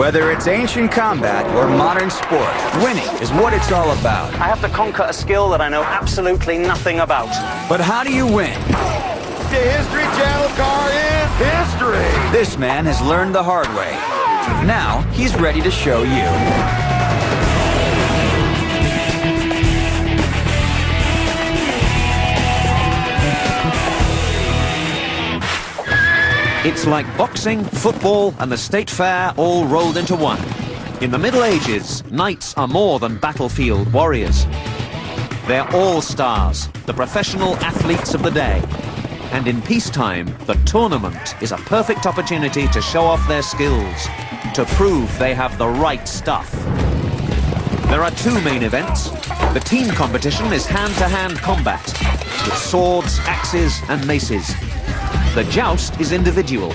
Whether it's ancient combat or modern sport, winning is what it's all about. I have to conquer a skill that I know absolutely nothing about. But how do you win? The History Channel car is history. This man has learned the hard way. Now he's ready to show you. It's like boxing, football, and the state fair all rolled into one. In the Middle Ages, knights are more than battlefield warriors. They're all stars, the professional athletes of the day. And in peacetime, the tournament is a perfect opportunity to show off their skills, to prove they have the right stuff. There are two main events. The team competition is hand-to-hand combat, with swords, axes, and maces. The joust is individual,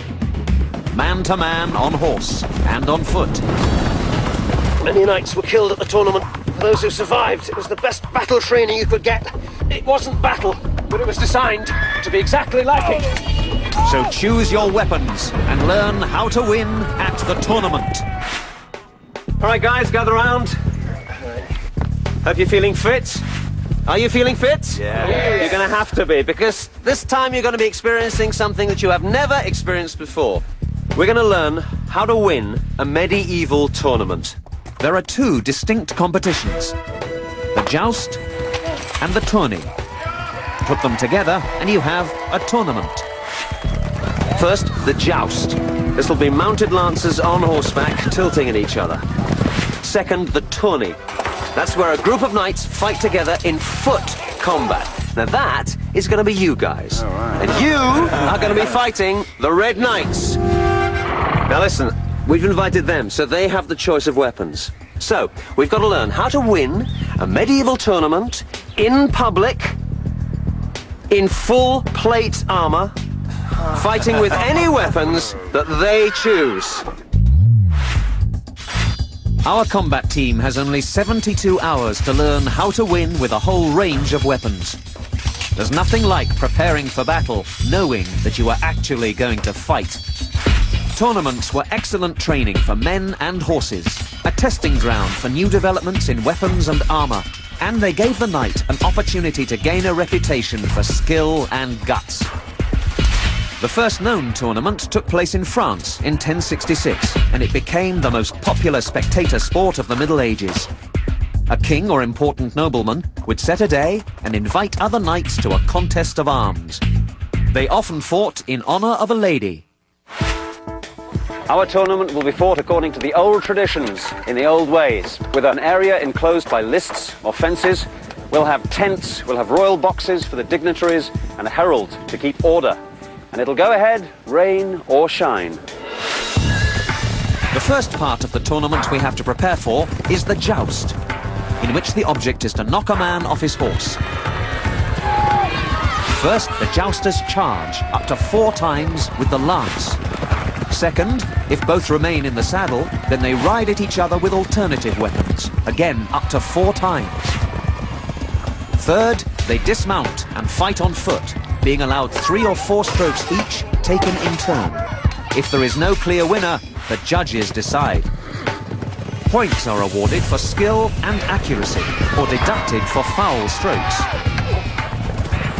man-to-man on horse and on foot. Many knights were killed at the tournament. For those who survived, it was the best battle training you could get. It wasn't battle, but it was designed to be exactly like it. So choose your weapons and learn how to win at the tournament. All right, guys, gather round. Hope you're feeling fit. Are you feeling fit? Yeah. You're going to have to be, because this time you're going to be experiencing something that you have never experienced before. We're going to learn how to win a medieval tournament. There are two distinct competitions, the joust and the tourney. Put them together and you have a tournament. First, the joust. This will be mounted lancers on horseback tilting at each other. Second, the tourney. That's where a group of knights fight together in foot combat. Now that is going to be you guys. All right. And you are going to be fighting the Red Knights. Now listen, we've invited them, so they have the choice of weapons. So, we've got to learn how to win a medieval tournament in public, in full plate armor, fighting with any weapons that they choose. Our combat team has only 72 hours to learn how to win with a whole range of weapons. There's nothing like preparing for battle, knowing that you are actually going to fight. Tournaments were excellent training for men and horses, a testing ground for new developments in weapons and armor, and they gave the knight an opportunity to gain a reputation for skill and guts. The first known tournament took place in France in 1066, and it became the most popular spectator sport of the Middle Ages. A king or important nobleman would set a day and invite other knights to a contest of arms. They often fought in honor of a lady. Our tournament will be fought according to the old traditions, in the old ways, with an area enclosed by lists or fences. We'll have tents, we'll have royal boxes for the dignitaries, and a herald to keep order. And it'll go ahead, rain or shine. The first part of the tournament we have to prepare for is the joust, in which the object is to knock a man off his horse. First, the jousters charge up to 4 times with the lance. Second, if both remain in the saddle, then they ride at each other with alternative weapons, again up to 4 times. Third, they dismount and fight on foot, being allowed 3 or 4 strokes each, taken in turn. If there is no clear winner, the judges decide. Points are awarded for skill and accuracy, or deducted for foul strokes.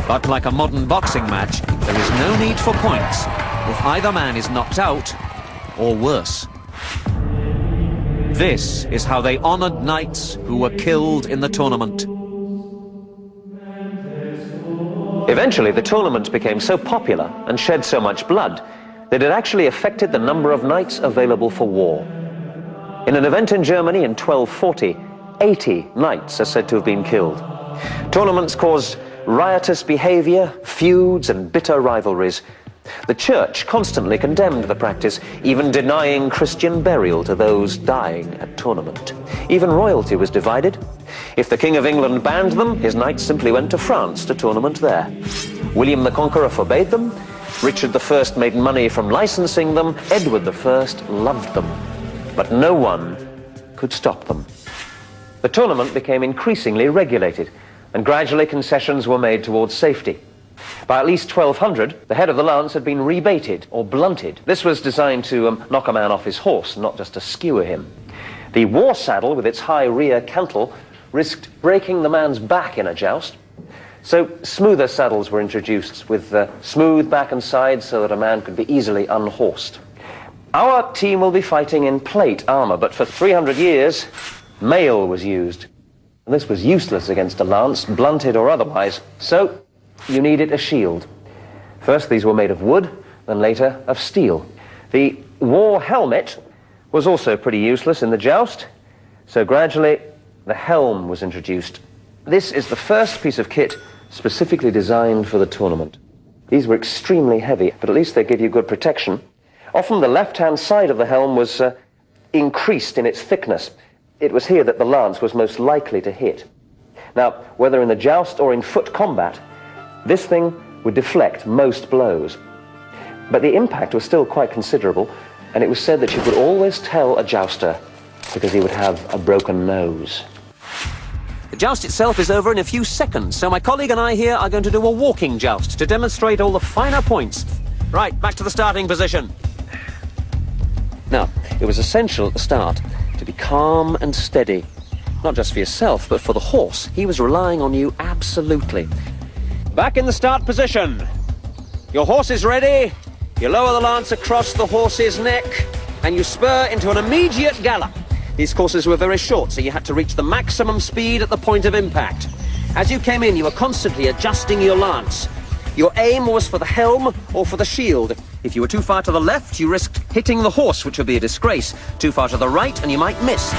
But like a modern boxing match, there is no need for points if either man is knocked out, or worse. This is how they honored knights who were killed in the tournament. Eventually, the tournament became so popular and shed so much blood that it actually affected the number of knights available for war. In an event in Germany in 1240, 80 knights are said to have been killed. Tournaments caused riotous behavior, feuds, and bitter rivalries. The church constantly condemned the practice, even denying Christian burial to those dying at tournament. Even royalty was divided. If the King of England banned them, his knights simply went to France to tournament there. William the Conqueror forbade them. Richard I made money from licensing them. Edward I loved them. But no one could stop them. The tournament became increasingly regulated, and gradually concessions were made towards safety. By at least 1200, the head of the lance had been rebaited or blunted. This was designed to knock a man off his horse, not just to skewer him. The war saddle, with its high rear cantle, risked breaking the man's back in a joust. So smoother saddles were introduced, with smooth back and sides so that a man could be easily unhorsed. Our team will be fighting in plate armor, but for 300 years, mail was used. And this was useless against a lance, blunted or otherwise, so you needed a shield. First, these were made of wood, then later of steel. The war helmet was also pretty useless in the joust, so gradually the helm was introduced. This is the first piece of kit specifically designed for the tournament. These were extremely heavy, but at least they give you good protection. Often the left-hand side of the helm was increased in its thickness. It was here that the lance was most likely to hit. Now, whether in the joust or in foot combat, this thing would deflect most blows. But the impact was still quite considerable, and it was said that you could always tell a jouster because he would have a broken nose. The joust itself is over in a few seconds, so my colleague and I here are going to do a walking joust to demonstrate all the finer points. Right, back to the starting position. Now, it was essential at the start to be calm and steady. Not just for yourself, but for the horse. He was relying on you absolutely. Back in the start position. Your horse is ready. You lower the lance across the horse's neck, and you spur into an immediate gallop. These courses were very short, so you had to reach the maximum speed at the point of impact. As you came in, you were constantly adjusting your lance. Your aim was for the helm or for the shield. If you were too far to the left, you risked hitting the horse, which would be a disgrace. Too far to the right, and you might miss.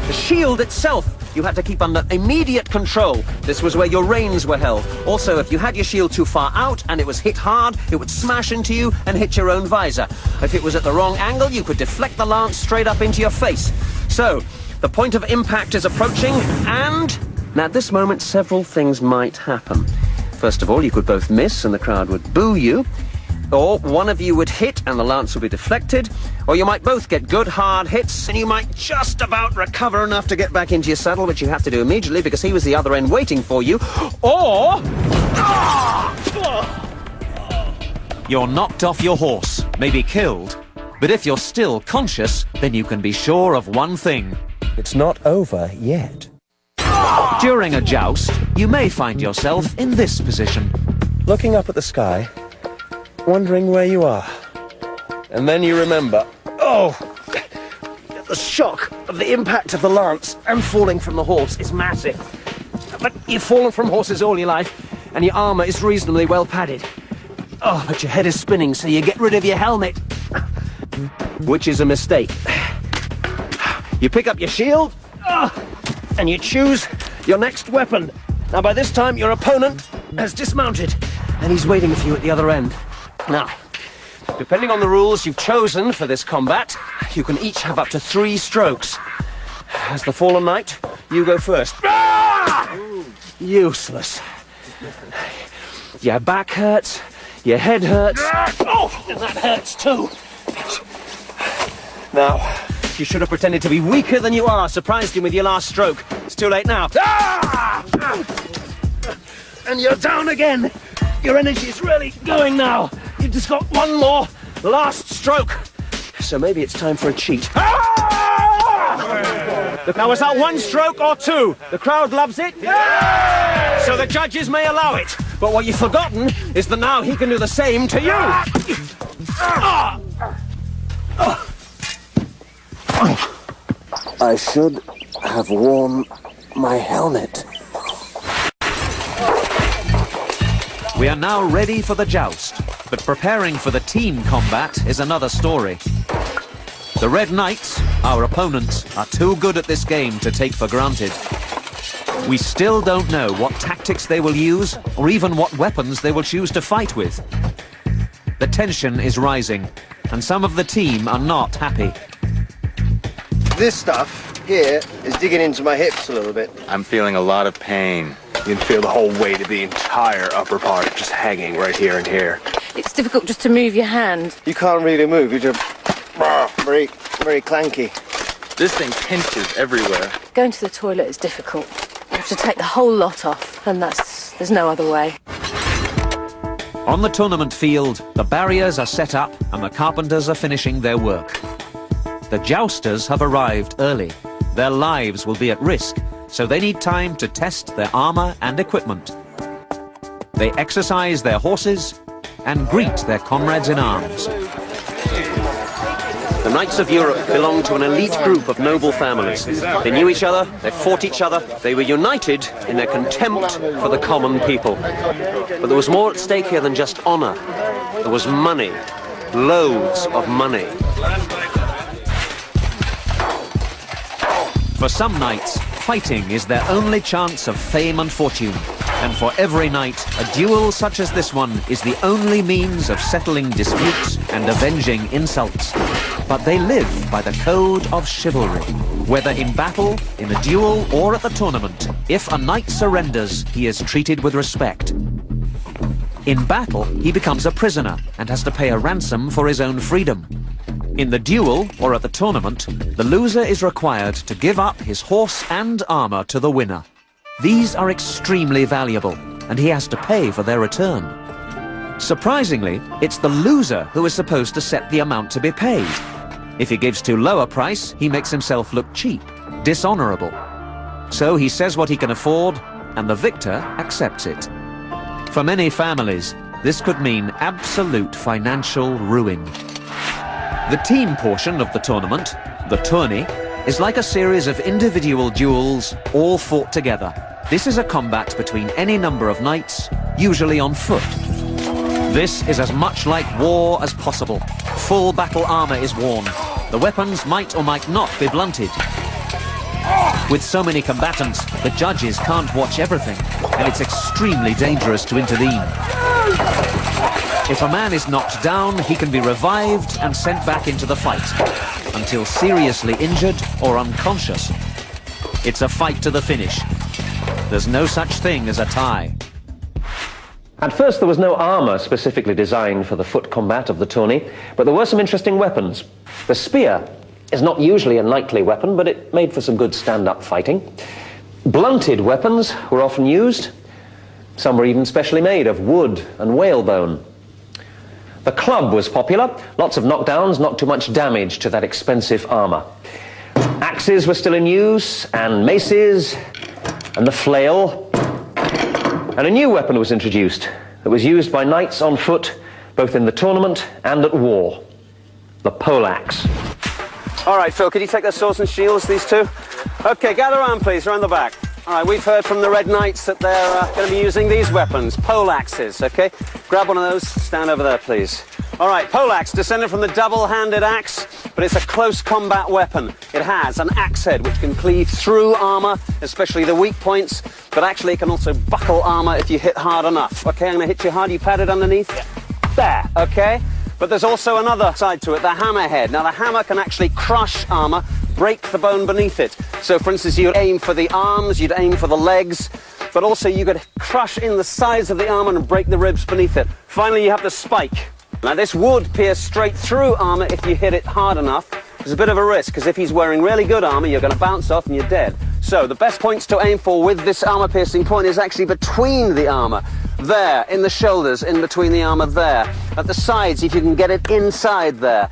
The shield itself, you had to keep under immediate control. This was where your reins were held. Also, if you had your shield too far out and it was hit hard, it would smash into you and hit your own visor. If it was at the wrong angle, you could deflect the lance straight up into your face. So, the point of impact is approaching, and at this moment, several things might happen. First of all, you could both miss and the crowd would boo you, or one of you would hit and the lance would be deflected, or you might both get good hard hits and you might just about recover enough to get back into your saddle, which you have to do immediately because he was the other end waiting for you, or you're knocked off your horse, maybe killed, but if you're still conscious, then you can be sure of one thing. It's not over yet. During a joust, you may find yourself in this position. Looking up at the sky, wondering where you are. And then you remember, the shock of the impact of the lance and falling from the horse is massive. But you've fallen from horses all your life, and your armor is reasonably well padded. Oh, but your head is spinning, so you get rid of your helmet. Which is a mistake. You pick up your shield, and you choose your next weapon. Now, by this time, your opponent has dismounted, and he's waiting for you at the other end. Now, depending on the rules you've chosen for this combat, you can each have up to 3 strokes. As the fallen knight, you go first. Useless. Your back hurts, your head hurts. Oh, and that hurts too. Now, you should have pretended to be weaker than you are. Surprised him with your last stroke. It's too late now. And you're down again. Your energy is really going now. You've just got one more last stroke. So maybe it's time for a cheat. Now, was that 1 stroke or 2? The crowd loves it. So the judges may allow it. But what you've forgotten is that now he can do the same to you. I should have worn my helmet. We are now ready for the joust, but preparing for the team combat is another story. The Red Knights, our opponents, are too good at this game to take for granted. We still don't know what tactics they will use, or even what weapons they will choose to fight with. The tension is rising, and some of the team are not happy. This stuff here is digging into my hips a little bit. I'm feeling a lot of pain. You can feel the whole weight of the entire upper part just hanging right here and here. It's difficult just to move your hand. You can't really move. You're just very, very clanky. This thing pinches everywhere. Going to the toilet is difficult. You have to take the whole lot off, and there's no other way. On the tournament field, the barriers are set up and the carpenters are finishing their work. The jousters have arrived early. Their lives will be at risk, so they need time to test their armor and equipment. They exercise their horses and greet their comrades in arms. The Knights of Europe belonged to an elite group of noble families. They knew each other, they fought each other, they were united in their contempt for the common people. But there was more at stake here than just honor. There was money, loads of money. For some knights, fighting is their only chance of fame and fortune. And for every knight, a duel such as this one is the only means of settling disputes and avenging insults. But they live by the code of chivalry. Whether in battle, in a duel, or at the tournament, if a knight surrenders, he is treated with respect. In battle, he becomes a prisoner and has to pay a ransom for his own freedom. In the duel, or at the tournament, the loser is required to give up his horse and armor to the winner. These are extremely valuable, and he has to pay for their return. Surprisingly, it's the loser who is supposed to set the amount to be paid. If he gives too low a price, he makes himself look cheap, dishonorable. So he says what he can afford, and the victor accepts it. For many families, this could mean absolute financial ruin. The team portion of the tournament, the tourney, is like a series of individual duels, all fought together. This is a combat between any number of knights, usually on foot. This is as much like war as possible. Full battle armor is worn. The weapons might or might not be blunted. With so many combatants, the judges can't watch everything, and it's extremely dangerous to intervene. If a man is knocked down, he can be revived and sent back into the fight, until seriously injured or unconscious. It's a fight to the finish. There's no such thing as a tie. At first there was no armour specifically designed for the foot combat of the tourney, but there were some interesting weapons. The spear is not usually a knightly weapon, but it made for some good stand-up fighting. Blunted weapons were often used. Some were even specially made of wood and whalebone. The club was popular. Lots of knockdowns, not too much damage to that expensive armour. Axes were still in use, and maces, and the flail. And a new weapon was introduced that was used by knights on foot, both in the tournament and at war. The poleaxe. All right, Phil, could you take their swords and shields, these two? Okay, gather around, please, around the back. All right, we've heard from the Red Knights that they're going to be using these weapons, poleaxes, okay? Grab one of those, stand over there, please. All right, poleaxe, descended from the double-handed axe, but it's a close combat weapon. It has an axe head which can cleave through armor, especially the weak points, but actually it can also buckle armor if you hit hard enough. Okay, I'm going to hit you hard. You padded underneath? Yeah. There, okay? But there's also another side to it, the hammer head. Now, the hammer can actually crush armor, break the bone beneath it. So, for instance, you'd aim for the arms, you'd aim for the legs, but also you could crush in the sides of the armor and break the ribs beneath it. Finally, you have the spike. Now, this would pierce straight through armor if you hit it hard enough. There's a bit of a risk, because if he's wearing really good armor, you're going to bounce off and you're dead. So, the best points to aim for with this armor-piercing point is actually between the armor. There, in the shoulders, in between the armor there. At the sides, if you can get it inside there.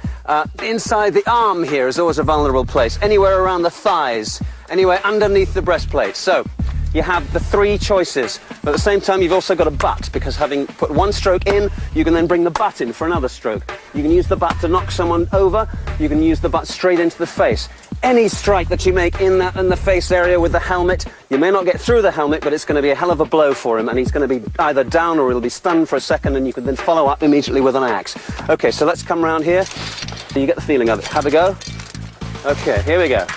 Inside the arm here is always a vulnerable place. Anywhere around the thighs. Anywhere underneath the breastplate. So, you have the three choices. But at the same time, you've also got a butt, because having put one stroke in, you can then bring the butt in for another stroke. You can use the butt to knock someone over. You can use the butt straight into the face. Any strike that you make in the face area with the helmet, you may not get through the helmet, but it's going to be a hell of a blow for him, and he's going to be either down or he'll be stunned for a second, and you can then follow up immediately with an axe. Okay, so let's come around here. So you get the feeling of it. Have a go. Okay, here we go.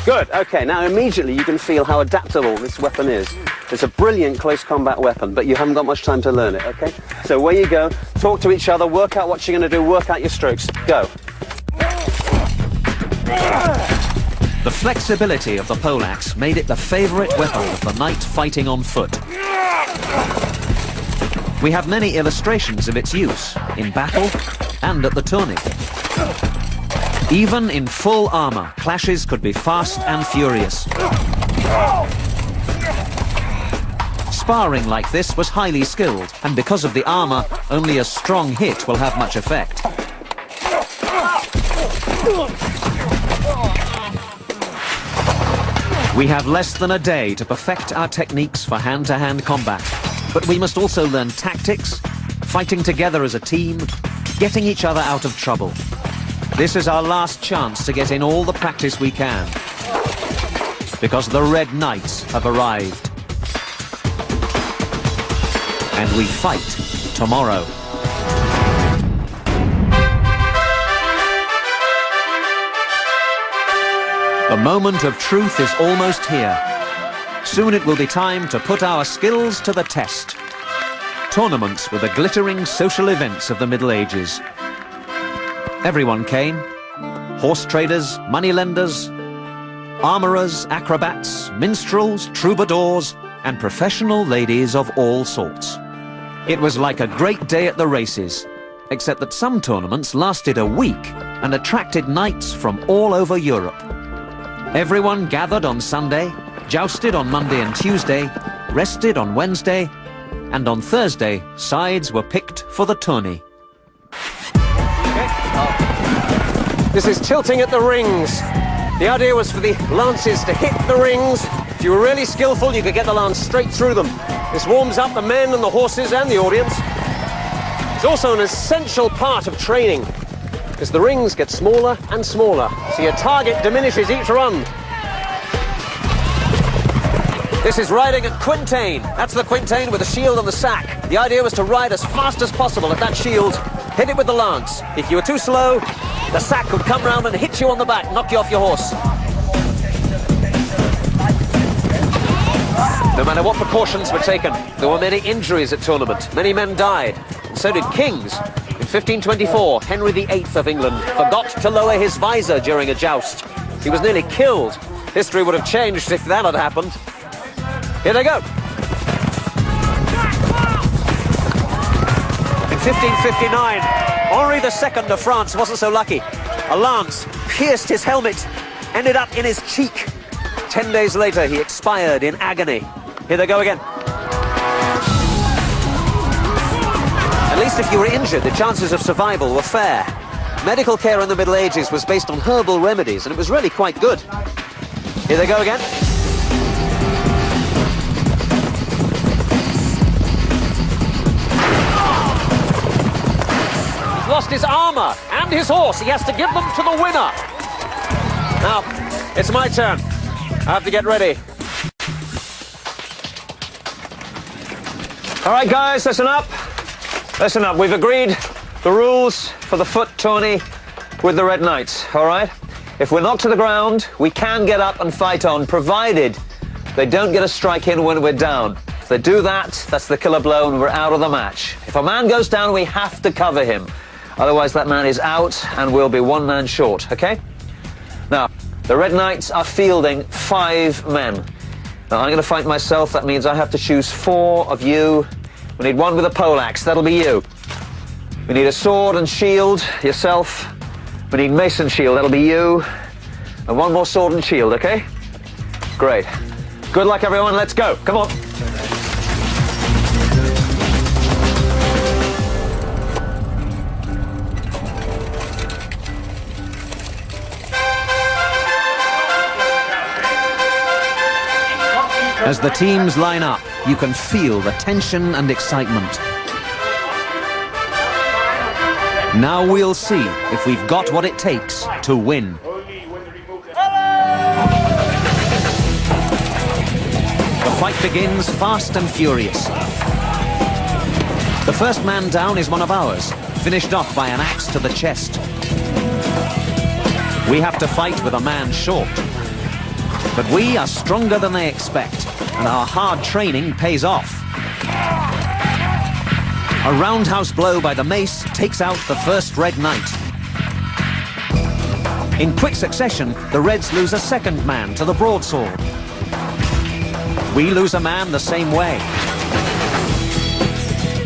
Good, okay, now immediately you can feel how adaptable this weapon is. It's a brilliant close combat weapon, but you haven't got much time to learn it, okay? So away you go, talk to each other, work out what you're going to do, work out your strokes. Go. The flexibility of the poleaxe made it the favourite weapon of the knight fighting on foot. We have many illustrations of its use, in battle and at the tourney. Even in full armour, clashes could be fast and furious. Sparring like this was highly skilled, and because of the armour, only a strong hit will have much effect. We have less than a day to perfect our techniques for hand-to-hand combat, but we must also learn tactics, fighting together as a team, getting each other out of trouble. This is our last chance to get in all the practice we can, because the Red Knights have arrived. And we fight tomorrow. The moment of truth is almost here. Soon it will be time to put our skills to the test. Tournaments were the glittering social events of the Middle Ages. Everyone came. Horse traders, moneylenders, armourers, acrobats, minstrels, troubadours, and professional ladies of all sorts. It was like a great day at the races, except that some tournaments lasted a week and attracted knights from all over Europe. Everyone gathered on Sunday, jousted on Monday and Tuesday, rested on Wednesday, and on Thursday, sides were picked for the tourney. This is tilting at the rings. The idea was for the lances to hit the rings. If you were really skillful, you could get the lance straight through them. This warms up the men and the horses and the audience. It's also an essential part of training, because the rings get smaller and smaller, so your target diminishes each run. This is riding at quintain. That's the quintain with the shield and the sack. The idea was to ride as fast as possible at that shield, hit it with the lance. If you were too slow, the sack could come round and hit you on the back, knock you off your horse. No matter what precautions were taken, there were many injuries at tournament. Many men died, and so did kings. In 1524, Henry VIII of England forgot to lower his visor during a joust. He was nearly killed. History would have changed if that had happened. Here they go. In 1559, Henri II of France wasn't so lucky. A lance pierced his helmet, ended up in his cheek. 10 days later, he expired in agony. Here they go again. At least if you were injured, the chances of survival were fair. Medical care in the Middle Ages was based on herbal remedies, and it was really quite good. Here they go again. He's lost his armour and his horse. He has to give them to the winner. Now, it's my turn. I have to get ready. All right, guys, listen up. Listen up. We've agreed the rules for the foot tourney with the Red Knights, all right? If we're knocked to the ground, we can get up and fight on, provided they don't get a strike in when we're down. If they do that, that's the killer blow and we're out of the match. If a man goes down, we have to cover him. Otherwise, that man is out and we'll be one man short, okay? Now, the Red Knights are fielding 5 men. Now, I'm going to fight myself. That means I have to choose 4 of you. We need one with a poleaxe. That'll be you. We need a sword and shield, yourself. We need mace and shield. That'll be you. And one more sword and shield, okay? Great. Good luck, everyone. Let's go. Come on. As the teams line up, you can feel the tension and excitement. Now we'll see if we've got what it takes to win. The fight begins fast and furious. The first man down is one of ours, finished off by an axe to the chest. We have to fight with a man short. But we are stronger than they expect, and our hard training pays off. A roundhouse blow by the mace takes out the first Red Knight. In quick succession, the Reds lose a second man to the broadsword. We lose a man the same way.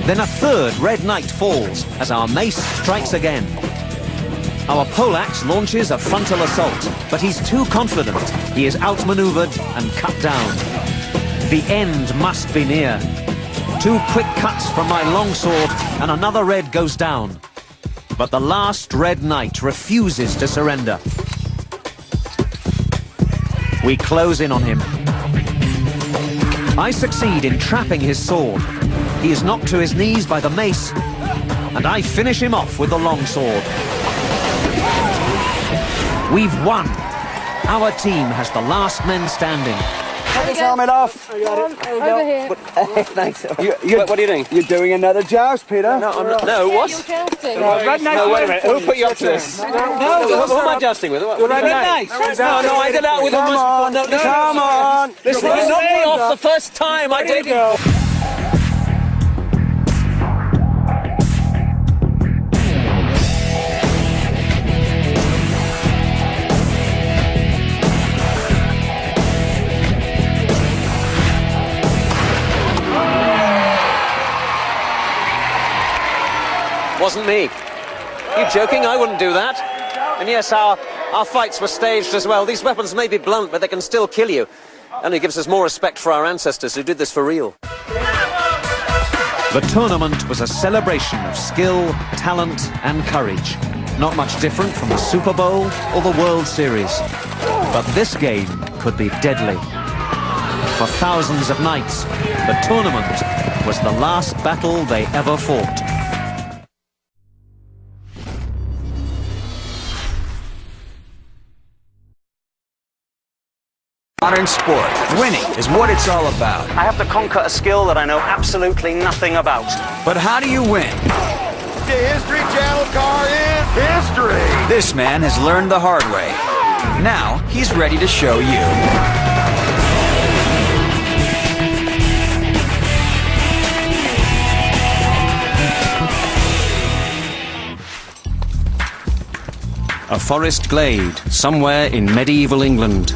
Then a third Red Knight falls as our mace strikes again. Our poleaxe launches a frontal assault, but he's too confident. He is outmaneuvered and cut down. The end must be near. 2 quick cuts from my longsword and another red goes down. But the last red knight refuses to surrender. We close in on him. I succeed in trapping his sword. He is knocked to his knees by the mace, and I finish him off with the longsword. We've won. Our team has the last men standing. Take his helmet off. Over here. Thanks. What are you doing? You're doing another joust, Peter. No, I'm not. No, what? You're jousting. No, wait a minute. Who put you up to this? No, who am I jousting with? Red Knight. No, I did that with Come on. Come on. Listen, you knocked me off the first time I did it. Wasn't me. You joking? I wouldn't do that. And yes, our fights were staged as well. These weapons may be blunt, but they can still kill you. And it gives us more respect for our ancestors who did this for real. The tournament was a celebration of skill, talent and courage. Not much different from the Super Bowl or the World Series. But this game could be deadly. For thousands of knights, the tournament was the last battle they ever fought. Modern sport. Winning is what it's all about. I have to conquer a skill that I know absolutely nothing about. But how do you win? The History Channel car is history. This man has learned the hard way. Now he's ready to show you. A forest glade somewhere in medieval England.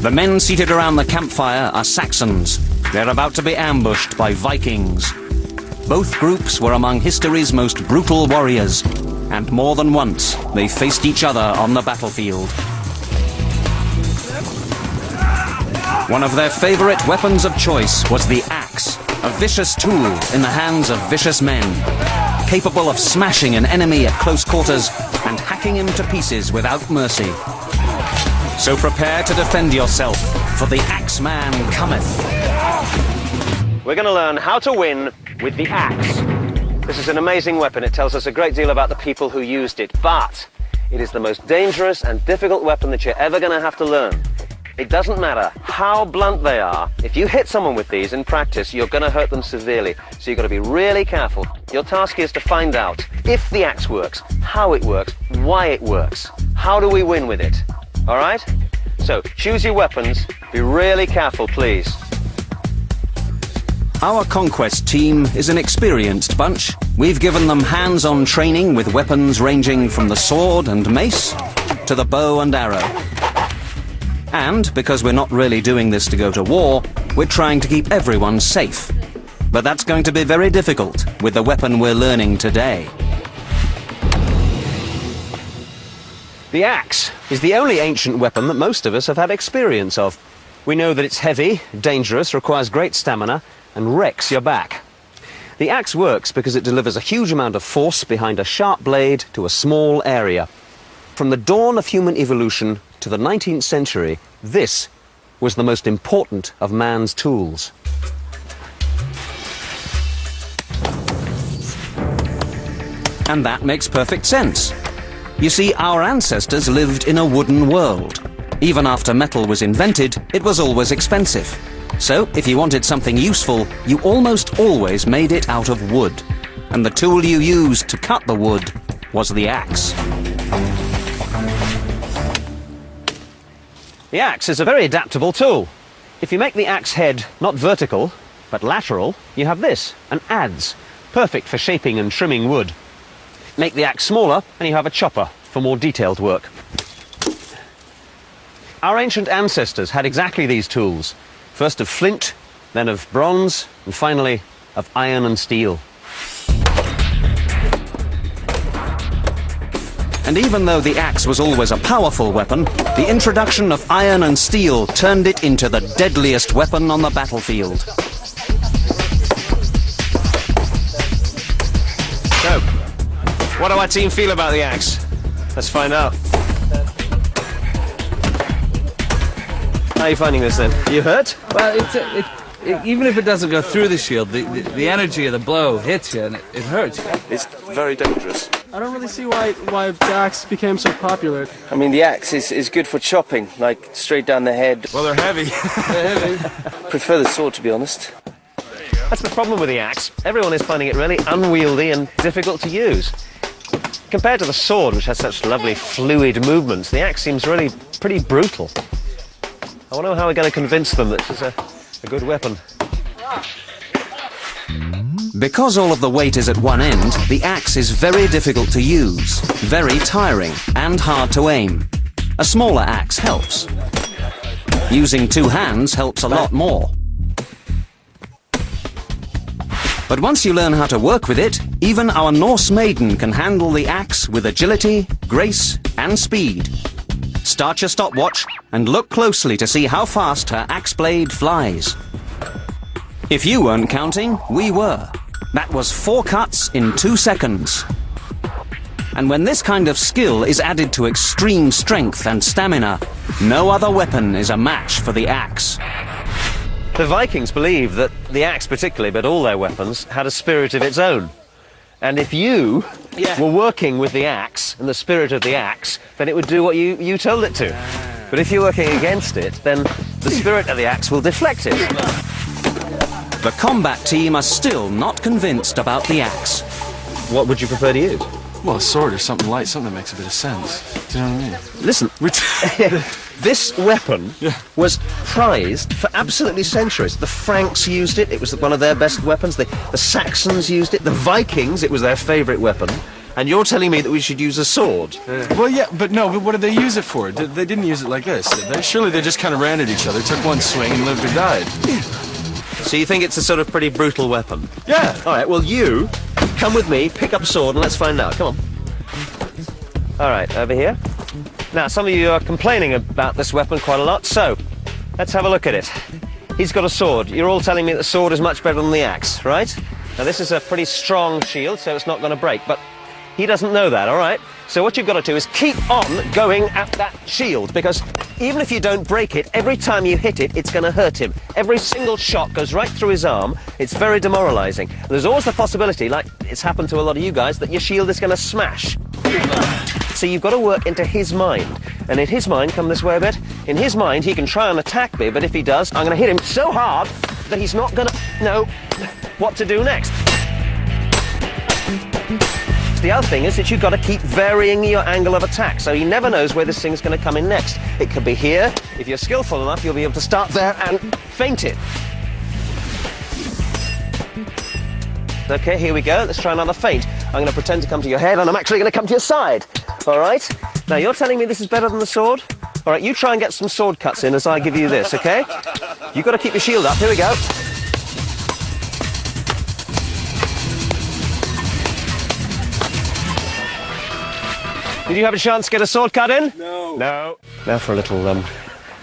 The men seated around the campfire are Saxons. They're about to be ambushed by Vikings. Both groups were among history's most brutal warriors, and more than once they faced each other on the battlefield. One of their favorite weapons of choice was the axe, a vicious tool in the hands of vicious men, capable of smashing an enemy at close quarters and hacking him to pieces without mercy. So prepare to defend yourself, for the Axeman cometh. We're going to learn how to win with the axe. This is an amazing weapon. It tells us a great deal about the people who used it, but it is the most dangerous and difficult weapon that you're ever going to have to learn. It doesn't matter how blunt they are. If you hit someone with these in practice, you're going to hurt them severely. So you've got to be really careful. Your task is to find out if the axe works, how it works, why it works. How do we win with it? All right? So, choose your weapons. Be really careful, please. Our Conquest team is an experienced bunch. We've given them hands-on training with weapons ranging from the sword and mace to the bow and arrow. And, because we're not really doing this to go to war, we're trying to keep everyone safe. But that's going to be very difficult with the weapon we're learning today. The axe is the only ancient weapon that most of us have had experience of. We know that it's heavy, dangerous, requires great stamina, and wrecks your back. The axe works because it delivers a huge amount of force behind a sharp blade to a small area. From the dawn of human evolution to the 19th century, this was the most important of man's tools. And that makes perfect sense. You see, our ancestors lived in a wooden world. Even after metal was invented, it was always expensive. So, if you wanted something useful, you almost always made it out of wood. And the tool you used to cut the wood was the axe. The axe is a very adaptable tool. If you make the axe head not vertical, but lateral, you have this, an adze, perfect for shaping and trimming wood. Make the axe smaller, and you have a chopper for more detailed work. Our ancient ancestors had exactly these tools. First of flint, then of bronze, and finally of iron and steel. And even though the axe was always a powerful weapon, the introduction of iron and steel turned it into the deadliest weapon on the battlefield. So, what do our team feel about the axe? Let's find out. How are you finding this then? You hurt? Well, even if it doesn't go through the shield, the energy of the blow hits you and it hurts. It's very dangerous. I don't really see why the axe became so popular. I mean, the axe is good for chopping, like straight down the head. Well, they're heavy. They're heavy. Prefer the sword, to be honest. That's the problem with the axe. Everyone is finding it really unwieldy and difficult to use. Compared to the sword, which has such lovely fluid movements, the axe seems really pretty brutal. I wonder how we're going to convince them that this is a good weapon. Because all of the weight is at one end, the axe is very difficult to use, very tiring, and hard to aim. A smaller axe helps. Using two hands helps a lot more. But once you learn how to work with it, even our Norse maiden can handle the axe with agility, grace, and speed. Start your stopwatch and look closely to see how fast her axe blade flies. If you weren't counting, we were. That was 4 cuts in 2 seconds. And when this kind of skill is added to extreme strength and stamina, no other weapon is a match for the axe. The Vikings believed that the axe particularly, but all their weapons, had a spirit of its own. And if you were working with the axe and the spirit of the axe, then it would do what you told it to. But if you're working against it, then the spirit of the axe will deflect it. The combat team are still not convinced about the axe. What would you prefer to use? Well, a sword or something light, something that makes a bit of sense. Do you know what I mean? Listen, this weapon was prized for absolutely centuries. The Franks used it, it was one of their best weapons. The Saxons used it, the Vikings, it was their favourite weapon. And you're telling me that we should use a sword? Well, yeah, but what did they use it for? They didn't use it like this, did they? Surely they just kind of ran at each other, took one swing and lived or died. So you think it's a sort of pretty brutal weapon? Yeah. All right, well, you come with me, pick up a sword, and let's find out. Come on. All right, over here. Now, some of you are complaining about this weapon quite a lot, so let's have a look at it. He's got a sword. You're all telling me that the sword is much better than the axe, right? Now, this is a pretty strong shield, so it's not going to break, but he doesn't know that, all right? So what you've got to do is keep on going at that shield, because even if you don't break it, every time you hit it, it's going to hurt him. Every single shot goes right through his arm. It's very demoralizing. There's always the possibility, like it's happened to a lot of you guys, that your shield is going to smash. So you've got to work into his mind. And in his mind, come this way a bit, in his mind, he can try and attack me, but if he does, I'm going to hit him so hard that he's not going to know what to do next. The other thing is that you've got to keep varying your angle of attack, so he never knows where this thing's going to come in next. It could be here. If you're skillful enough, you'll be able to start there and feint it. Okay, here we go. Let's try another feint. I'm going to pretend to come to your head, and I'm actually going to come to your side. All right? Now, you're telling me this is better than the sword? All right, you try and get some sword cuts in as I give you this, okay? You've got to keep your shield up. Here we go. Did you have a chance to get a sword cut in? No. No. Now for a little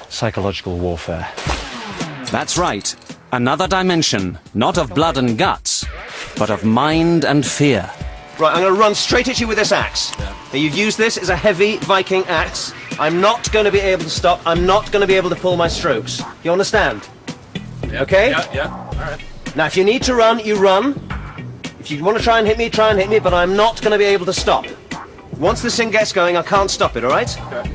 psychological warfare. That's right. Another dimension, not of blood and guts, but of mind and fear. Right, I'm going to run straight at you with this axe. Now, you've used this as a heavy Viking axe. I'm not going to be able to stop. I'm not going to be able to pull my strokes. You understand? Yeah. Okay? Yeah. All right. Now, if you need to run, you run. If you want to try and hit me, but I'm not going to be able to stop. Once this thing gets going, I can't stop it, all right? Okay.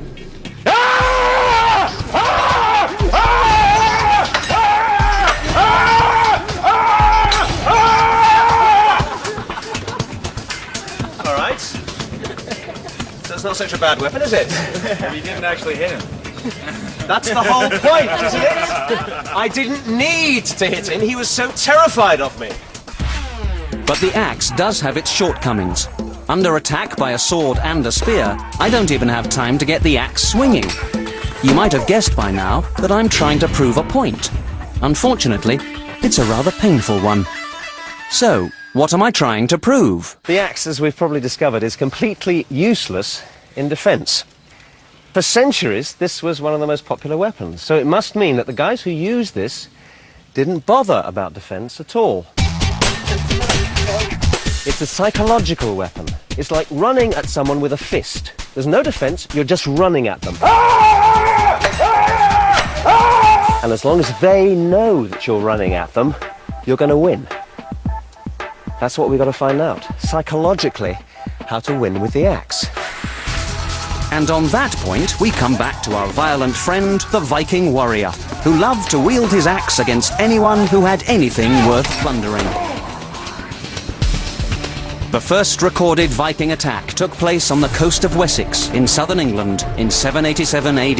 All right. So it's not such a bad weapon, is it? You didn't actually hit him. That's the whole point, isn't it? I didn't need to hit him. He was so terrified of me. But the axe does have its shortcomings. Under attack by a sword and a spear, I don't even have time to get the axe swinging. You might have guessed by now that I'm trying to prove a point. Unfortunately, it's a rather painful one. So, what am I trying to prove? The axe, as we've probably discovered, is completely useless in defence. For centuries, this was one of the most popular weapons, so it must mean that the guys who used this didn't bother about defence at all. It's a psychological weapon. It's like running at someone with a fist. There's no defence, you're just running at them. And as long as they know that you're running at them, you're going to win. That's what we've got to find out, psychologically, how to win with the axe. And on that point, we come back to our violent friend, the Viking warrior, who loved to wield his axe against anyone who had anything worth plundering. The first recorded Viking attack took place on the coast of Wessex in southern England in 787 AD.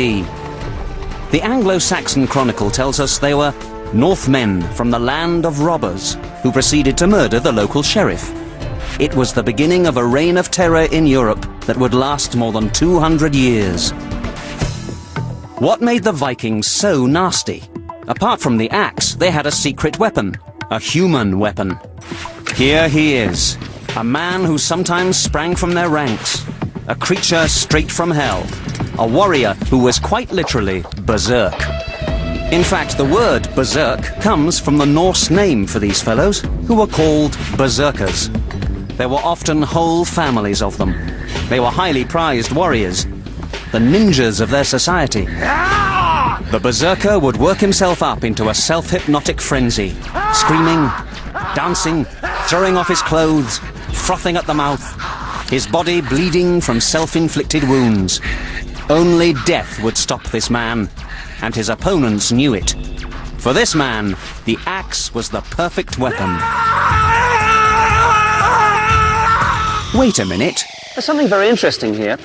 The Anglo-Saxon Chronicle tells us they were Northmen from the land of robbers who proceeded to murder the local sheriff. It was the beginning of a reign of terror in Europe that would last more than 200 years. What made the Vikings so nasty? Apart from the axe, they had a secret weapon, a human weapon. Here he is, a man who sometimes sprang from their ranks, a creature straight from hell, a warrior who was quite literally berserk. In fact, the word berserk comes from the Norse name for these fellows, who were called berserkers. There were often whole families of them. They were highly prized warriors, the ninjas of their society. The berserker would work himself up into a self-hypnotic frenzy, screaming, dancing, throwing off his clothes, frothing at the mouth, his body bleeding from self-inflicted wounds. Only death would stop this man, and his opponents knew it. For this man, the axe was the perfect weapon. Wait a minute. There's something very interesting here.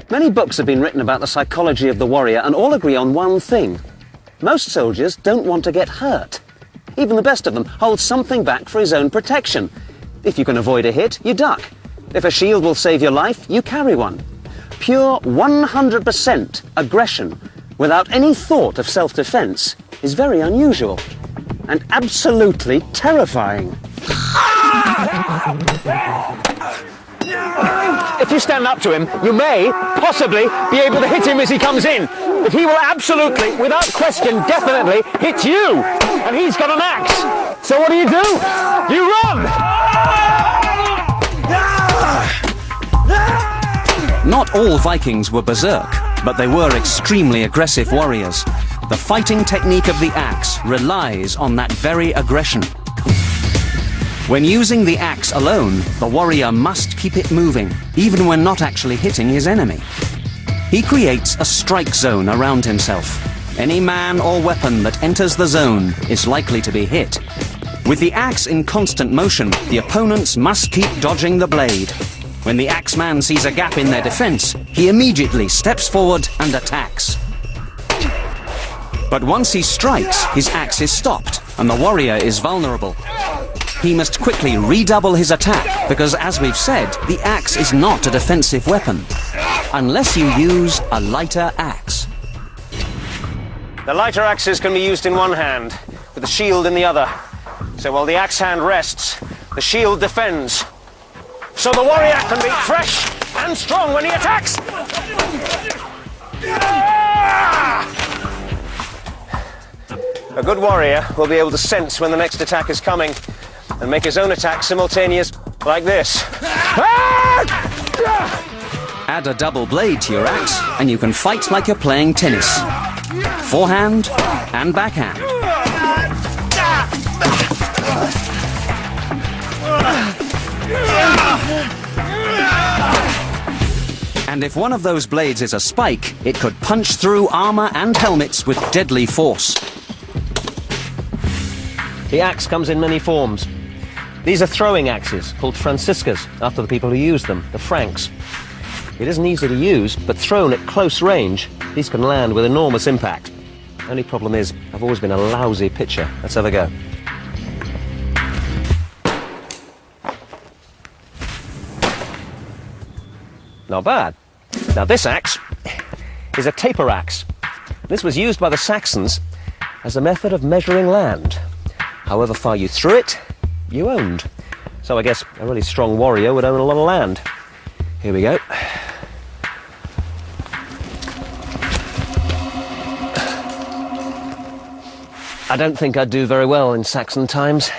Many books have been written about the psychology of the warrior and all agree on one thing. Most soldiers don't want to get hurt. Even the best of them hold something back for his own protection. If you can avoid a hit, you duck. If a shield will save your life, you carry one. Pure 100% aggression without any thought of self-defense is very unusual and absolutely terrifying. If you stand up to him, you may possibly be able to hit him as he comes in. But he will absolutely, without question, definitely hit you. And he's got an axe. So what do? You run! Not all Vikings were berserk, but they were extremely aggressive warriors. The fighting technique of the axe relies on that very aggression. When using the axe alone, the warrior must keep it moving, even when not actually hitting his enemy. He creates a strike zone around himself. Any man or weapon that enters the zone is likely to be hit. With the axe in constant motion, the opponents must keep dodging the blade. When the axeman sees a gap in their defense, he immediately steps forward and attacks. But once he strikes, his axe is stopped, and the warrior is vulnerable. He must quickly redouble his attack, because as we've said, the axe is not a defensive weapon, unless you use a lighter axe. The lighter axes can be used in one hand, with the shield in the other. So while the axe hand rests, the shield defends. So the warrior can be fresh and strong when he attacks. A good warrior will be able to sense when the next attack is coming and make his own attack simultaneous, like this. Add a double blade to your axe, and you can fight like you're playing tennis. Forehand and backhand. And if one of those blades is a spike, it could punch through armor and helmets with deadly force. The axe comes in many forms. These are throwing axes, called franciscas, after the people who used them, the Franks. It isn't easy to use, but thrown at close range, these can land with enormous impact. Only problem is, I've always been a lousy pitcher. Let's have a go. Not bad. Now this axe is a taper axe. This was used by the Saxons as a method of measuring land. However far you threw it, you owned. So I guess a really strong warrior would own a lot of land. Here we go. I don't think I'd do very well in Saxon times.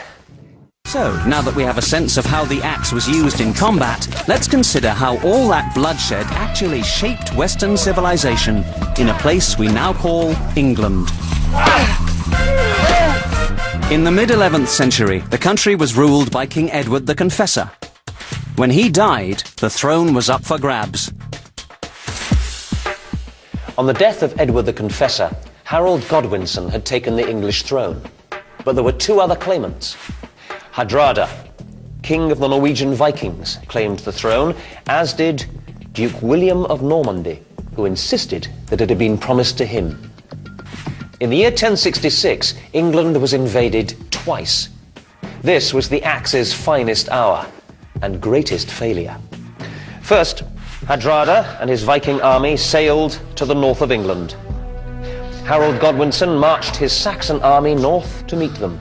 So, now that we have a sense of how the axe was used in combat, let's consider how all that bloodshed actually shaped Western civilization in a place we now call England. In the mid-11th century, the country was ruled by King Edward the Confessor. When he died, the throne was up for grabs. On the death of Edward the Confessor, Harold Godwinson had taken the English throne. But there were two other claimants. Hardrada, king of the Norwegian Vikings, claimed the throne, as did Duke William of Normandy, who insisted that it had been promised to him. In the year 1066, England was invaded twice. This was the axe's finest hour and greatest failure. First, Hardrada and his Viking army sailed to the north of England. Harold Godwinson marched his Saxon army north to meet them.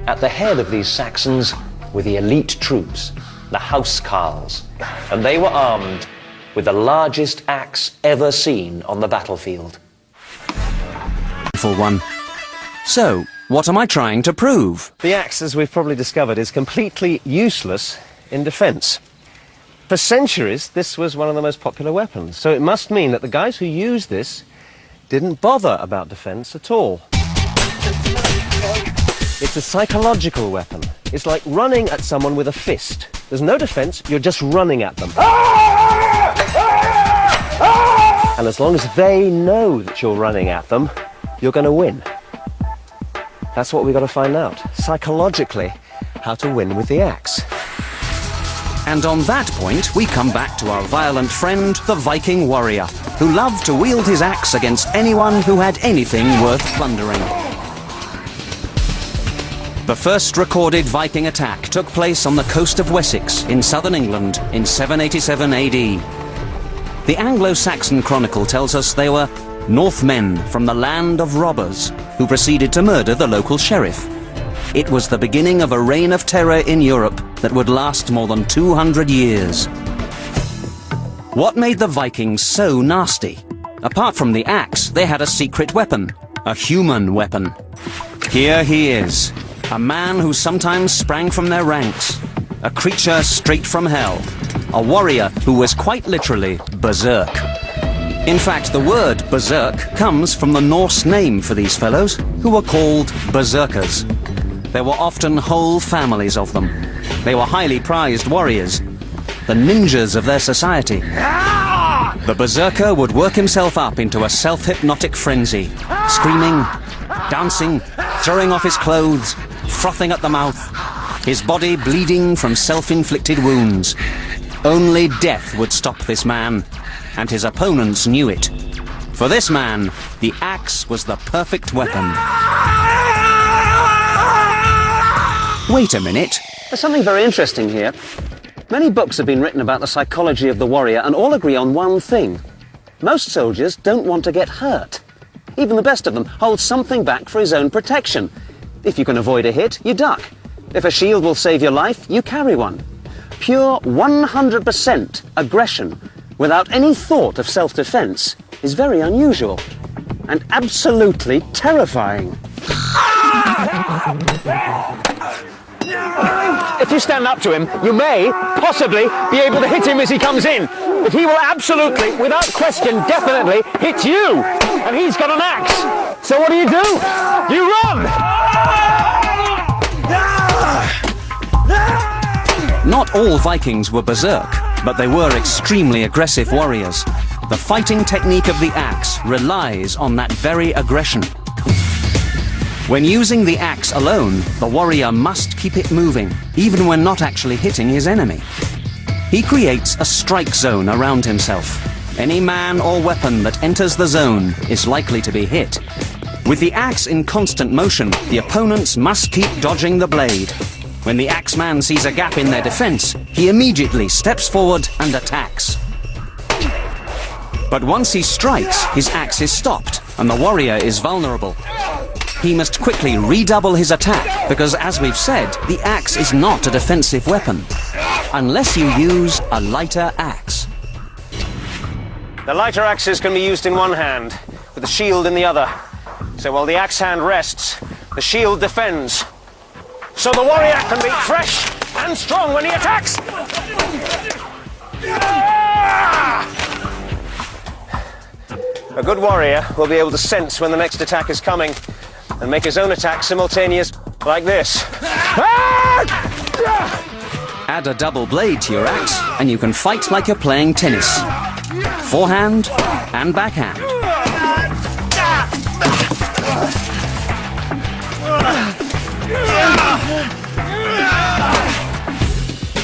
At the head of these Saxons were the elite troops, the housecarls, and they were armed with the largest axe ever seen on the battlefield. For one. So, what am I trying to prove? The axe, as we've probably discovered, is completely useless in defence. For centuries, this was one of the most popular weapons, so it must mean that the guys who used this didn't bother about defence at all. It's a psychological weapon. It's like running at someone with a fist. There's no defence, you're just running at them. And as long as they know that you're running at them, you're going to win. That's what we've got to find out, psychologically, how to win with the axe. And on that point, we come back to our violent friend, the Viking warrior, who loved to wield his axe against anyone who had anything worth plundering. The first recorded Viking attack took place on the coast of Wessex in southern England in 787 AD. The Anglo-Saxon Chronicle tells us they were Northmen from the land of robbers who proceeded to murder the local sheriff. It was the beginning of a reign of terror in Europe that would last more than 200 years. What made the Vikings so nasty? Apart from the axe, they had a secret weapon, a human weapon. Here he is, a man who sometimes sprang from their ranks, a creature straight from hell, a warrior who was quite literally berserk. In fact, the word berserk comes from the Norse name for these fellows, who were called berserkers. There were often whole families of them. They were highly prized warriors, the ninjas of their society. The berserker would work himself up into a self-hypnotic frenzy, screaming, dancing, throwing off his clothes, frothing at the mouth, his body bleeding from self-inflicted wounds. Only death would stop this man, and his opponents knew it. For this man, the axe was the perfect weapon. Wait a minute. There's something very interesting here. Many books have been written about the psychology of the warrior and all agree on one thing. Most soldiers don't want to get hurt. Even the best of them hold something back for his own protection. If you can avoid a hit, you duck. If a shield will save your life, you carry one. Pure 100% aggression without any thought of self-defense is very unusual and absolutely terrifying. If you stand up to him, you may possibly be able to hit him as he comes in, but he will absolutely, without question, definitely hit you, and he's got an axe. So what do? You run! Not all Vikings were berserk, but they were extremely aggressive warriors. The fighting technique of the axe relies on that very aggression. When using the axe alone, the warrior must keep it moving, even when not actually hitting his enemy. He creates a strike zone around himself. Any man or weapon that enters the zone is likely to be hit. With the axe in constant motion, the opponents must keep dodging the blade. When the axeman sees a gap in their defense, he immediately steps forward and attacks. But once he strikes, his axe is stopped, and the warrior is vulnerable. He must quickly redouble his attack, because as we've said, the axe is not a defensive weapon, unless you use a lighter axe. The lighter axes can be used in one hand, with the shield in the other. So while the axe hand rests, the shield defends. So the warrior can be fresh and strong when he attacks. A good warrior will be able to sense when the next attack is coming and make his own attack simultaneous, like this. Add a double blade to your axe, and you can fight like you're playing tennis. Forehand and backhand.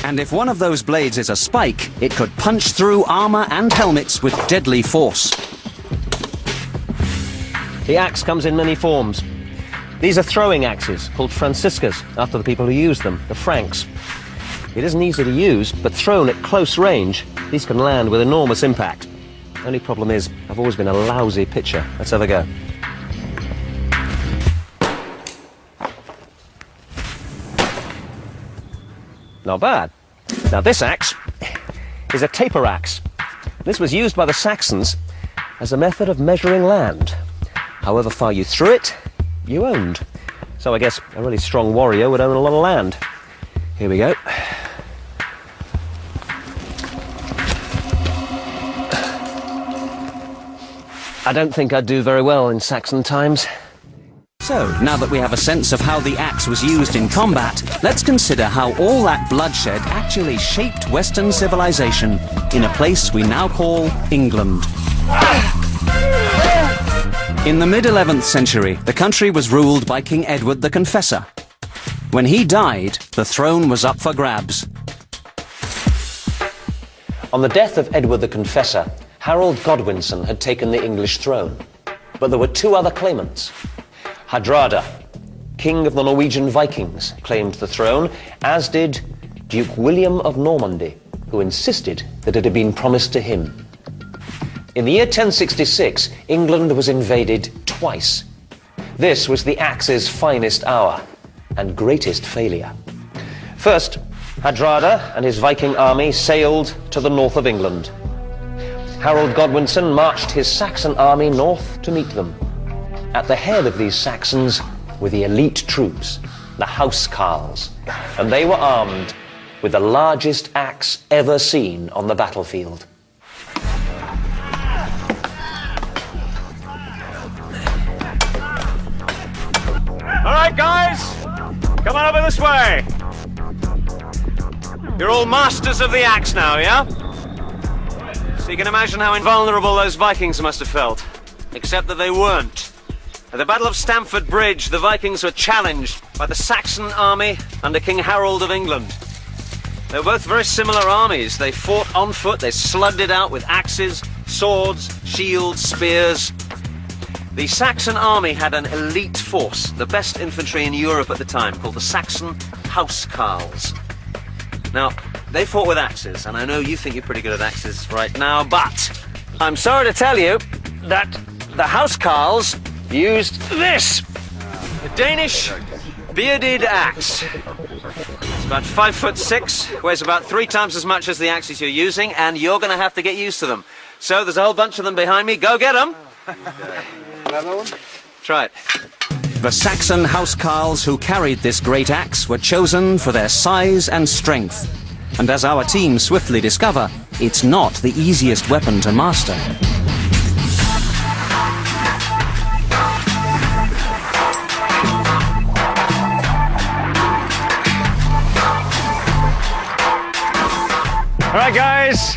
And if one of those blades is a spike, it could punch through armor and helmets with deadly force. The axe comes in many forms. These are throwing axes, called Franciscas, after the people who use them, the Franks. It isn't easy to use, but thrown at close range, these can land with enormous impact. Only problem is, I've always been a lousy pitcher. Let's have a go. Not bad. Now this axe is a taper axe. This was used by the Saxons as a method of measuring land. However far you threw it, you owned. So I guess a really strong warrior would own a lot of land. Here we go. I don't think I'd do very well in Saxon times. So, now that we have a sense of how the axe was used in combat, let's consider how all that bloodshed actually shaped Western civilization in a place we now call England. In the mid-11th century, the country was ruled by King Edward the Confessor. When he died, the throne was up for grabs. On the death of Edward the Confessor, Harold Godwinson had taken the English throne. But there were two other claimants. Hardrada, king of the Norwegian Vikings, claimed the throne, as did Duke William of Normandy, who insisted that it had been promised to him. In the year 1066, England was invaded twice. This was the axe's finest hour and greatest failure. First, Hardrada and his Viking army sailed to the north of England. Harold Godwinson marched his Saxon army north to meet them. At the head of these Saxons were the elite troops, the housecarls, and they were armed with the largest axe ever seen on the battlefield. All right, guys, come on over this way. You're all masters of the axe now, yeah? So you can imagine how invulnerable those Vikings must have felt, except that they weren't. At the Battle of Stamford Bridge, the Vikings were challenged by the Saxon army under King Harold of England. They were both very similar armies. They fought on foot, they slugged it out with axes, swords, shields, spears. The Saxon army had an elite force, the best infantry in Europe at the time, called the Saxon Housecarls. Now, they fought with axes, and I know you think you're pretty good at axes right now, but I'm sorry to tell you that the Housecarls used this, a Danish bearded axe. It's about 5'6", weighs about 3 times as much as the axes you're using, and you're going to have to get used to them. So there's a whole bunch of them behind me. Go get them. Another one? Try it. The Saxon housecarls who carried this great axe were chosen for their size and strength. And as our team swiftly discover, it's not the easiest weapon to master. All right, guys.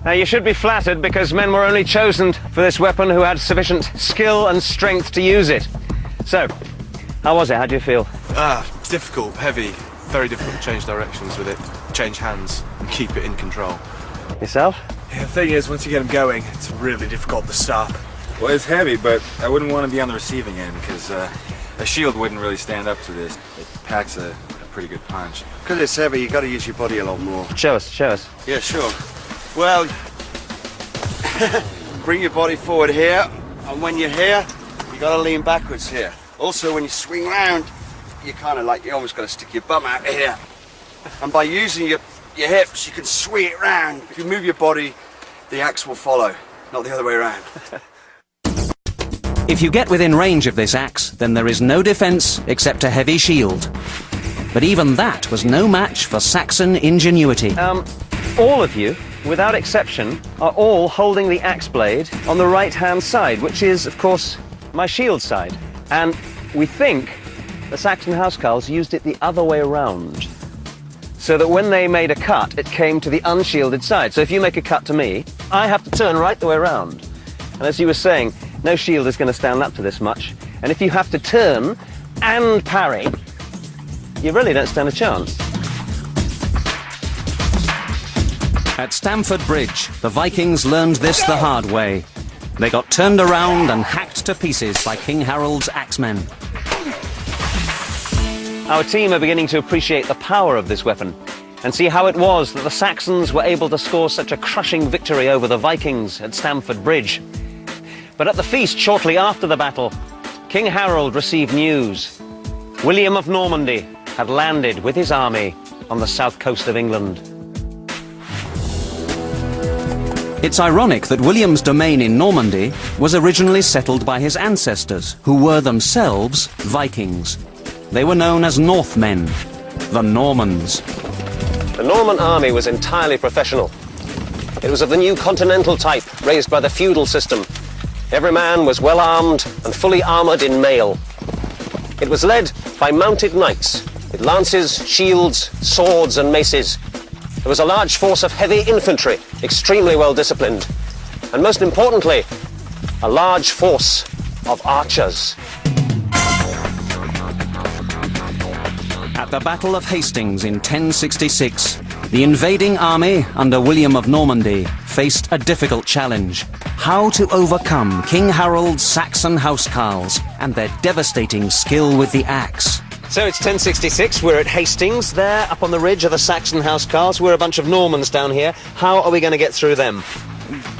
Now, you should be flattered because men were only chosen for this weapon who had sufficient skill and strength to use it. So, how was it? How do you feel? Difficult, heavy, very difficult to change directions with it, change hands, and keep it in control. Yourself? Yeah, the thing is, once you get them going, it's really difficult to stop. Well, it's heavy, but I wouldn't want to be on the receiving end because a shield wouldn't really stand up to this. It packs a pretty good punch. Because it's heavy, you got to use your body a lot more. Show us, show us. Yeah, sure. Well, bring your body forward here, and when you're here, you got to lean backwards here. Also, when you swing round, you kind of like, you almost got to stick your bum out here. And by using your hips, you can swing it round. If you move your body, the axe will follow, not the other way around. If you get within range of this axe, then there is no defence except a heavy shield. But even that was no match for Saxon ingenuity. All of you, without exception, are all holding the axe blade on the right-hand side, which is, of course, my shield side. And we think the Saxon housecarls used it the other way around, so that when they made a cut, it came to the unshielded side. So if you make a cut to me, I have to turn right the way around. And as you were saying, no shield is going to stand up to this much. And if you have to turn and parry, you really don't stand a chance. At Stamford Bridge, the Vikings learned this the hard way. They got turned around and hacked to pieces by King Harold's axemen. Our team are beginning to appreciate the power of this weapon and see how it was that the Saxons were able to score such a crushing victory over the Vikings at Stamford Bridge. But at the feast shortly after the battle, King Harold received news. William of Normandy had landed with his army on the south coast of England. It's ironic that William's domain in Normandy was originally settled by his ancestors, who were themselves Vikings. They were known as Northmen, the Normans. The Norman army was entirely professional. It was of the new continental type, raised by the feudal system. Every man was well armed and fully armoured in mail. It was led by mounted knights, with lances, shields, swords and maces. There was a large force of heavy infantry, extremely well disciplined. And most importantly, a large force of archers. At the Battle of Hastings in 1066, the invading army under William of Normandy faced a difficult challenge: how to overcome King Harold's Saxon housecarls and their devastating skill with the axe. So it's 1066, we're at Hastings. There, up on the ridge, are the Saxon housecarls. We're a bunch of Normans down here. How are we going to get through them?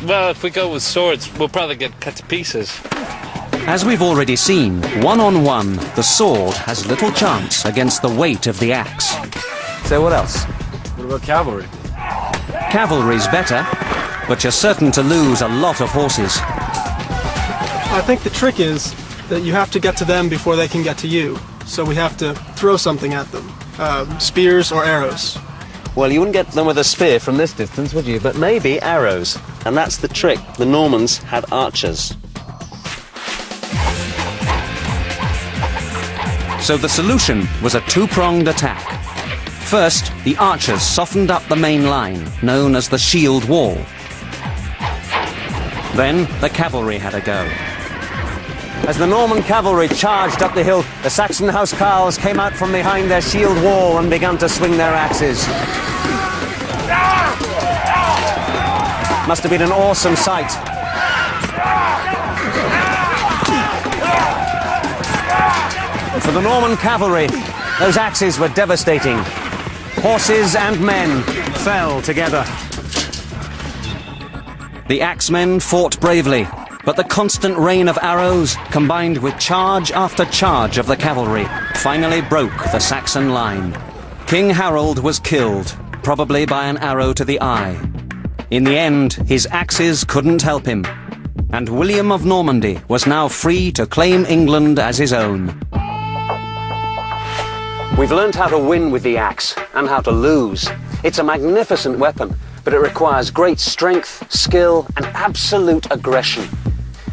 Well, if we go with swords, we'll probably get cut to pieces. As we've already seen, one-on-one, the sword has little chance against the weight of the axe. So what else? What about cavalry? Cavalry's better, but you're certain to lose a lot of horses. I think the trick is that you have to get to them before they can get to you. So we have to throw something at them, spears or arrows. Well, you wouldn't get them with a spear from this distance, would you? But maybe arrows. And that's the trick. The Normans had archers. So the solution was a two-pronged attack. First, the archers softened up the main line, known as the shield wall. Then the cavalry had a go. As the Norman cavalry charged up the hill, the Saxon housecarls came out from behind their shield wall and began to swing their axes. Must have been an awesome sight. And for the Norman cavalry, those axes were devastating. Horses and men fell together. The axemen fought bravely, but the constant rain of arrows, combined with charge after charge of the cavalry, finally broke the Saxon line. King Harold was killed, probably by an arrow to the eye. In the end, his axes couldn't help him, and William of Normandy was now free to claim England as his own. We've learned how to win with the axe, and how to lose. It's a magnificent weapon, but it requires great strength, skill, and absolute aggression.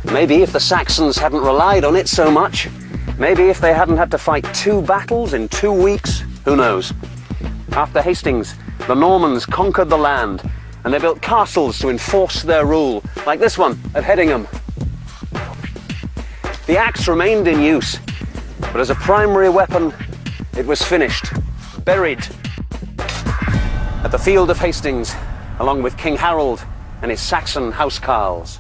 Maybe if the Saxons hadn't relied on it so much, maybe if they hadn't had to fight 2 battles in 2 weeks, who knows? After Hastings, the Normans conquered the land, and they built castles to enforce their rule, like this one at Hedingham. The axe remained in use, but as a primary weapon, it was finished, buried at the field of Hastings, along with King Harold and his Saxon housecarls.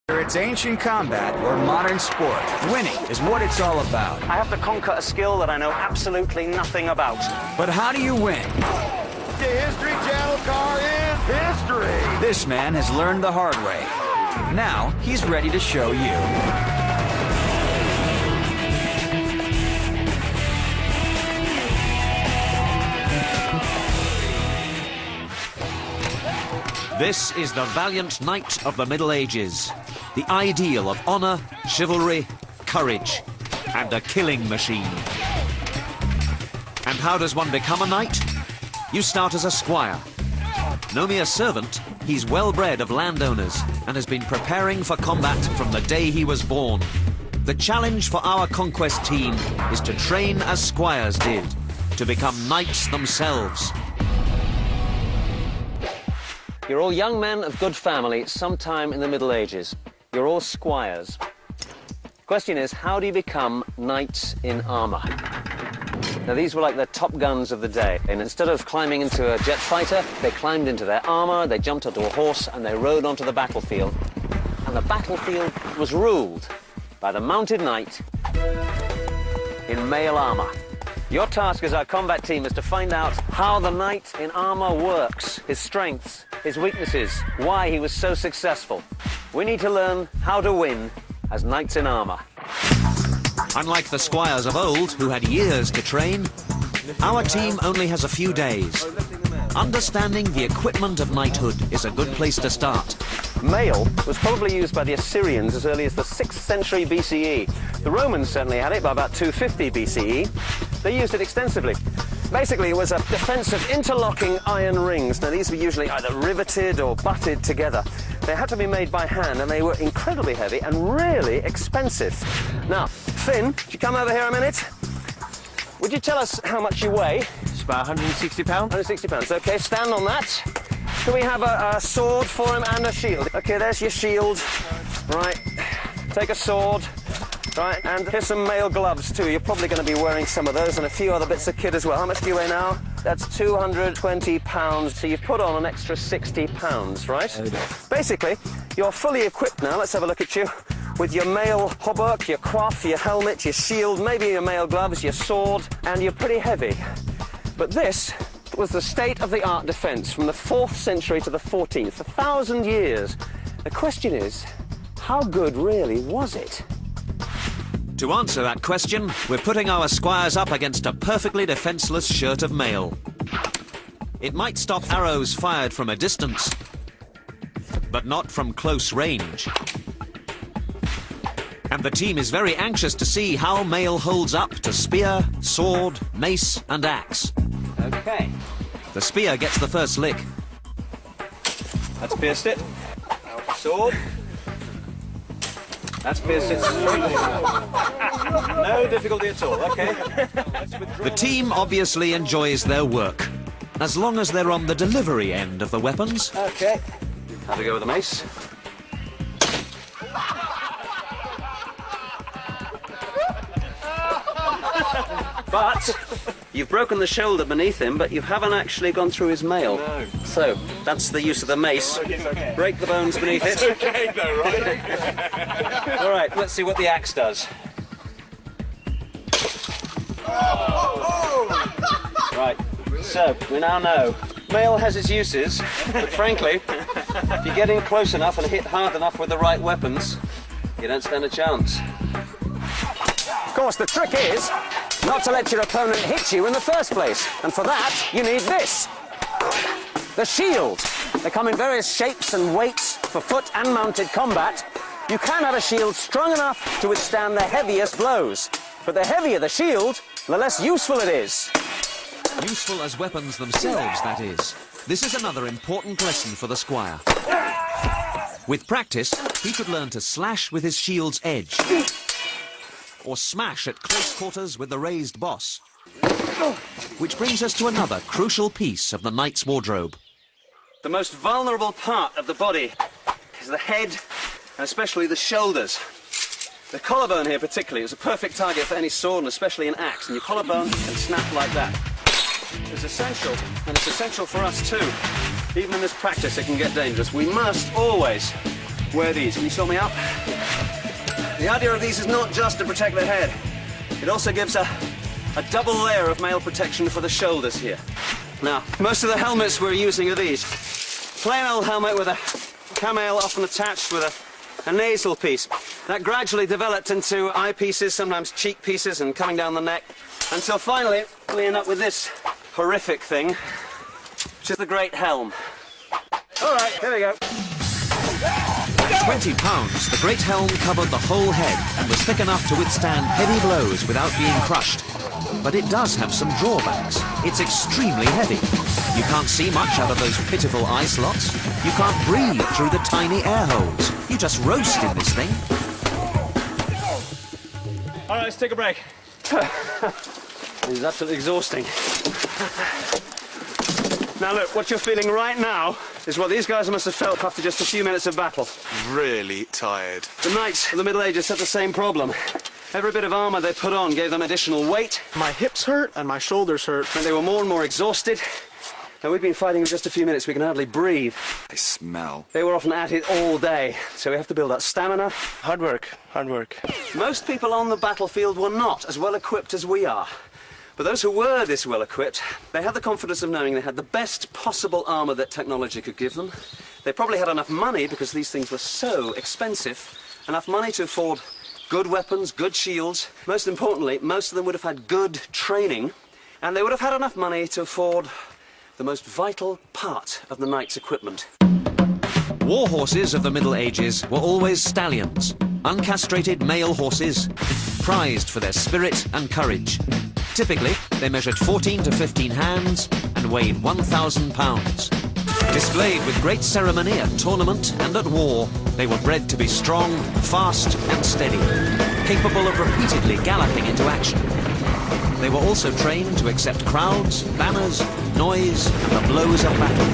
It's ancient combat or modern sport. Winning is what it's all about. I have to conquer a skill that I know absolutely nothing about. But how do you win? The History Channel car is history. This man has learned the hard way. Now he's ready to show you. This is the valiant knight of the Middle Ages, the ideal of honor, chivalry, courage, and a killing machine. And how does one become a knight? You start as a squire. No mere servant, he's well bred of landowners and has been preparing for combat from the day he was born. The challenge for our Conquest team is to train as squires did, to become knights themselves. You're all young men of good family sometime in the Middle Ages. You're all squires. Question is, how do you become knights in armor? Now, these were like the top guns of the day. And instead of climbing into a jet fighter, they climbed into their armor, they jumped onto a horse, and they rode onto the battlefield. And the battlefield was ruled by the mounted knight in mail armor. Your task as our combat team is to find out how the knight in armor works, his strengths, his weaknesses, why he was so successful. We need to learn how to win as knights in armor. Unlike the squires of old, who had years to train, our team only has a few days. Understanding the equipment of knighthood is a good place to start. Mail was probably used by the Assyrians as early as the 6th century BCE. The Romans certainly had it by about 250 BCE. They used it extensively. Basically, it was a defense of interlocking iron rings. Now, these were usually either riveted or butted together. They had to be made by hand, and they were incredibly heavy and really expensive. Now, Finn, would you come over here a minute? Would you tell us how much you weigh? It's about 160 pounds. 160 pounds. Okay, stand on that. Can we have a sword for him and a shield? Okay, there's your shield. Right. Take a sword. Right, and here's some mail gloves too. You're probably going to be wearing some of those and a few other bits of kit as well. How much do you weigh now? That's 220 pounds. So you've put on an extra 60 pounds, right? Basically, you're fully equipped now. Let's have a look at you. With your mail hauberk, your coif, your helmet, your shield, maybe your mail gloves, your sword, and you're pretty heavy. But this was the state-of-the-art defense from the 4th century to the 14th, 1,000 years. The question is, how good really was it? To answer that question, we're putting our squires up against a perfectly defenseless shirt of mail. It might stop arrows fired from a distance, but not from close range. And the team is very anxious to see how mail holds up to spear, sword, mace, and axe. Okay. The spear gets the first lick. That's pierced it. Now, sword. That's pierced it. No difficulty at all. Okay. The team obviously enjoys their work, as long as they're on the delivery end of the weapons. Okay. How to go with the mace? But you've broken the shoulder beneath him, but you haven't actually gone through his mail. No. So that's the use of the mace. Okay. Break the bones beneath it. Okay, though, right? All right, let's see what the axe does. Right, so we now know. Mail has its uses, but frankly, if you get in close enough and hit hard enough with the right weapons, you don't stand a chance. Of course, the trick is not to let your opponent hit you in the first place. And for that, you need this. The shield. They come in various shapes and weights for foot and mounted combat. You can have a shield strong enough to withstand the heaviest blows. But the heavier the shield, the less useful it is. Useful as weapons themselves, that is. This is another important lesson for the squire. With practice, he could learn to slash with his shield's edge, or smash at close quarters with the raised boss. Which brings us to another crucial piece of the knight's wardrobe. The most vulnerable part of the body is the head, and especially the shoulders. The collarbone here particularly is a perfect target for any sword, and especially an axe, and your collarbone can snap like that. It's essential, and it's essential for us too. Even in this practice, it can get dangerous. We must always wear these. Can you show me up? The idea of these is not just to protect the head. It also gives a double layer of mail protection for the shoulders here. Now, most of the helmets we're using are these. Plain old helmet with a camail often attached with a nasal piece. That gradually developed into eyepieces, sometimes cheek pieces, and coming down the neck, until finally we end up with this horrific thing, which is the great helm. All right, here we go. 20 pounds, the great helm covered the whole head and was thick enough to withstand heavy blows without being crushed. But it does have some drawbacks. It's extremely heavy. You can't see much out of those pitiful eye slots. You can't breathe through the tiny air holes. You just roast in this thing. All right, let's take a break. This is absolutely exhausting. Now look, what you're feeling right now is what these guys must have felt after just a few minutes of battle. Really tired. The knights of the Middle Ages had the same problem. Every bit of armour they put on gave them additional weight. My hips hurt and my shoulders hurt. And they were more and more exhausted. And we've been fighting for just a few minutes, we can hardly breathe. I smell. They were often at it all day, so we have to build up stamina. Hard work, hard work. Most people on the battlefield were not as well equipped as we are. But those who were this well equipped, they had the confidence of knowing they had the best possible armour that technology could give them. They probably had enough money, because these things were so expensive, enough money to afford good weapons, good shields. Most importantly, most of them would have had good training, and they would have had enough money to afford the most vital part of the knight's equipment. War horses of the Middle Ages were always stallions, uncastrated male horses, prized for their spirit and courage. Typically, they measured 14 to 15 hands and weighed 1,000 pounds. Displayed with great ceremony at tournament and at war, they were bred to be strong, fast and steady, capable of repeatedly galloping into action. They were also trained to accept crowds, banners, noise and the blows of battle.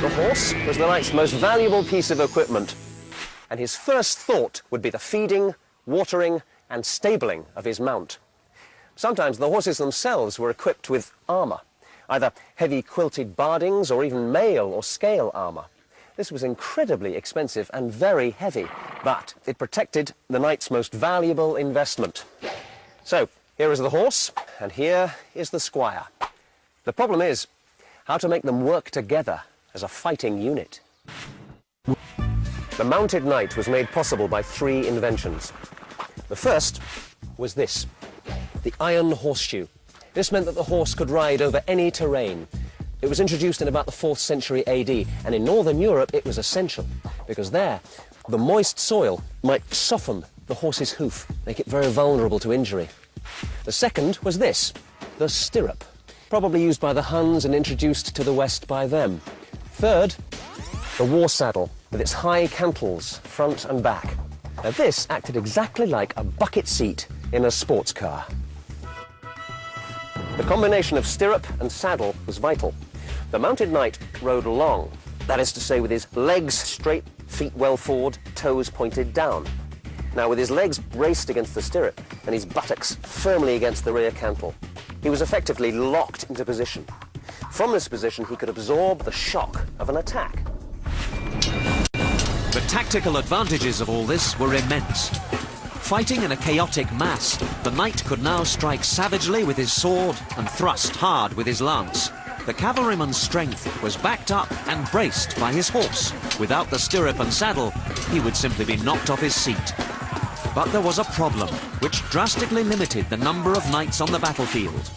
The horse was the knight's most valuable piece of equipment, and his first thought would be the feeding, watering and stabling of his mount. Sometimes the horses themselves were equipped with armour, either heavy quilted bardings or even mail or scale armour. This was incredibly expensive and very heavy, but it protected the knight's most valuable investment. So, here is the horse, and here is the squire. The problem is how to make them work together as a fighting unit. The mounted knight was made possible by 3 inventions. The first was this, the iron horseshoe. This meant that the horse could ride over any terrain. It was introduced in about the 4th century AD, and in Northern Europe it was essential, because there, the moist soil might soften the horse's hoof, make it very vulnerable to injury. The second was this, the stirrup, probably used by the Huns and introduced to the West by them. Third, the war saddle, with its high cantles, front and back. Now this acted exactly like a bucket seat in a sports car. The combination of stirrup and saddle was vital. The mounted knight rode long, that is to say with his legs straight, feet well forward, toes pointed down. Now with his legs braced against the stirrup and his buttocks firmly against the rear cantle, he was effectively locked into position. From this position he could absorb the shock of an attack. The tactical advantages of all this were immense. Fighting in a chaotic mass, the knight could now strike savagely with his sword and thrust hard with his lance. The cavalryman's strength was backed up and braced by his horse. Without the stirrup and saddle, he would simply be knocked off his seat. But there was a problem, which drastically limited the number of knights on the battlefield.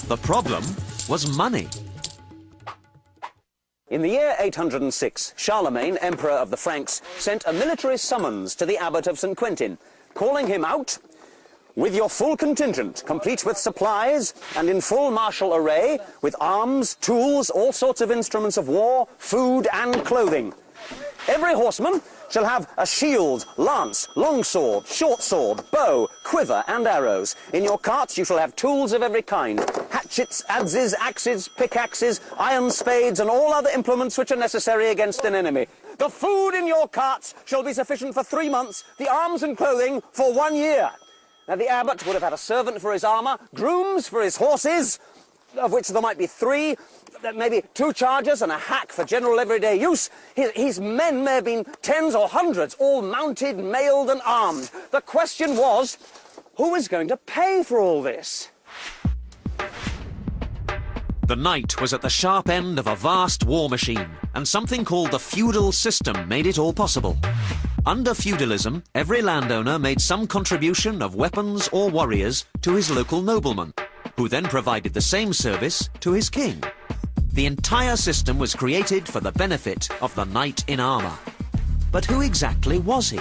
The problem was money. In the year 806, Charlemagne, Emperor of the Franks, sent a military summons to the abbot of St. Quentin, calling him out, "With your full contingent, complete with supplies, and in full martial array, with arms, tools, all sorts of instruments of war, food and clothing. Every horseman shall have a shield, lance, longsword, short sword, bow, quiver and arrows. In your carts you shall have tools of every kind, hatchets, adzes, axes, pickaxes, iron spades and all other implements which are necessary against an enemy. The food in your carts shall be sufficient for 3 months, the arms and clothing for 1 year." Now the abbot would have had a servant for his armour, grooms for his horses, of which there might be 3, maybe 2 chargers and a hack for general everyday use. His men may have been tens or hundreds, all mounted, mailed and armed. The question was, who is going to pay for all this? The knight was at the sharp end of a vast war machine, and something called the feudal system made it all possible. Under feudalism, every landowner made some contribution of weapons or warriors to his local nobleman, who then provided the same service to his king. The entire system was created for the benefit of the knight in armour. But who exactly was he?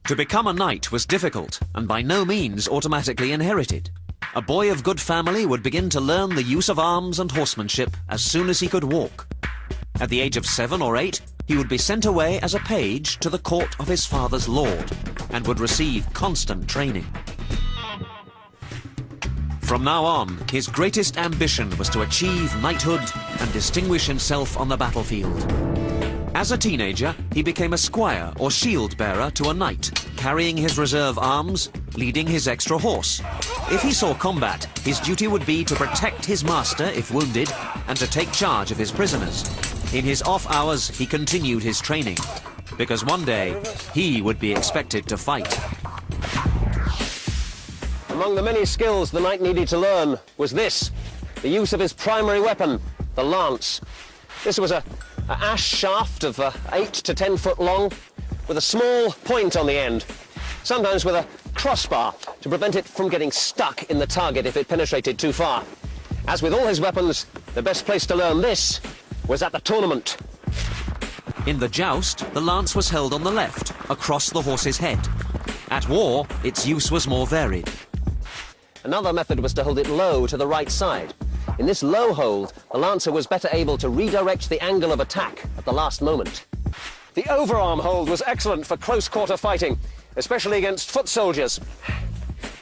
To become a knight was difficult and by no means automatically inherited. A boy of good family would begin to learn the use of arms and horsemanship as soon as he could walk. At the age of 7 or 8, he would be sent away as a page to the court of his father's lord and would receive constant training. From now on, his greatest ambition was to achieve knighthood and distinguish himself on the battlefield. As a teenager, he became a squire or shield bearer to a knight, carrying his reserve arms, leading his extra horse. If he saw combat, his duty would be to protect his master if wounded and to take charge of his prisoners. In his off hours, he continued his training, because one day he would be expected to fight. Among the many skills the knight needed to learn was this, the use of his primary weapon, the lance. This was an ash shaft of 8 to 10 foot long, with a small point on the end, sometimes with a crossbar to prevent it from getting stuck in the target if it penetrated too far. As with all his weapons, the best place to learn this was at the tournament. In the joust, the lance was held on the left, across the horse's head. At war, its use was more varied. Another method was to hold it low to the right side. In this low hold, the lancer was better able to redirect the angle of attack at the last moment. The overarm hold was excellent for close-quarter fighting, especially against foot soldiers.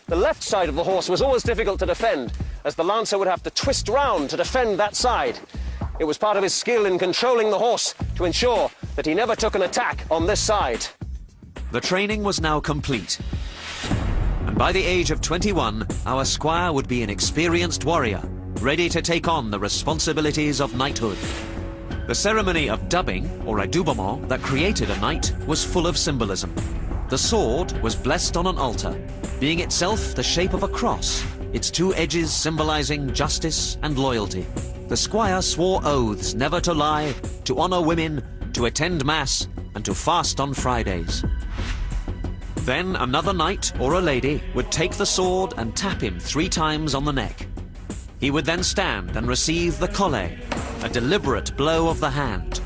The left side of the horse was always difficult to defend, as the lancer would have to twist round to defend that side. It was part of his skill in controlling the horse to ensure that he never took an attack on this side. The training was now complete. And by the age of 21, our squire would be an experienced warrior, ready to take on the responsibilities of knighthood. The ceremony of dubbing, or adoubement, that created a knight was full of symbolism. The sword was blessed on an altar, being itself the shape of a cross, its 2 edges symbolizing justice and loyalty. The squire swore oaths never to lie, to honor women, to attend mass, and to fast on Fridays. Then another knight or a lady would take the sword and tap him 3 times on the neck. He would then stand and receive the collé, a deliberate blow of the hand.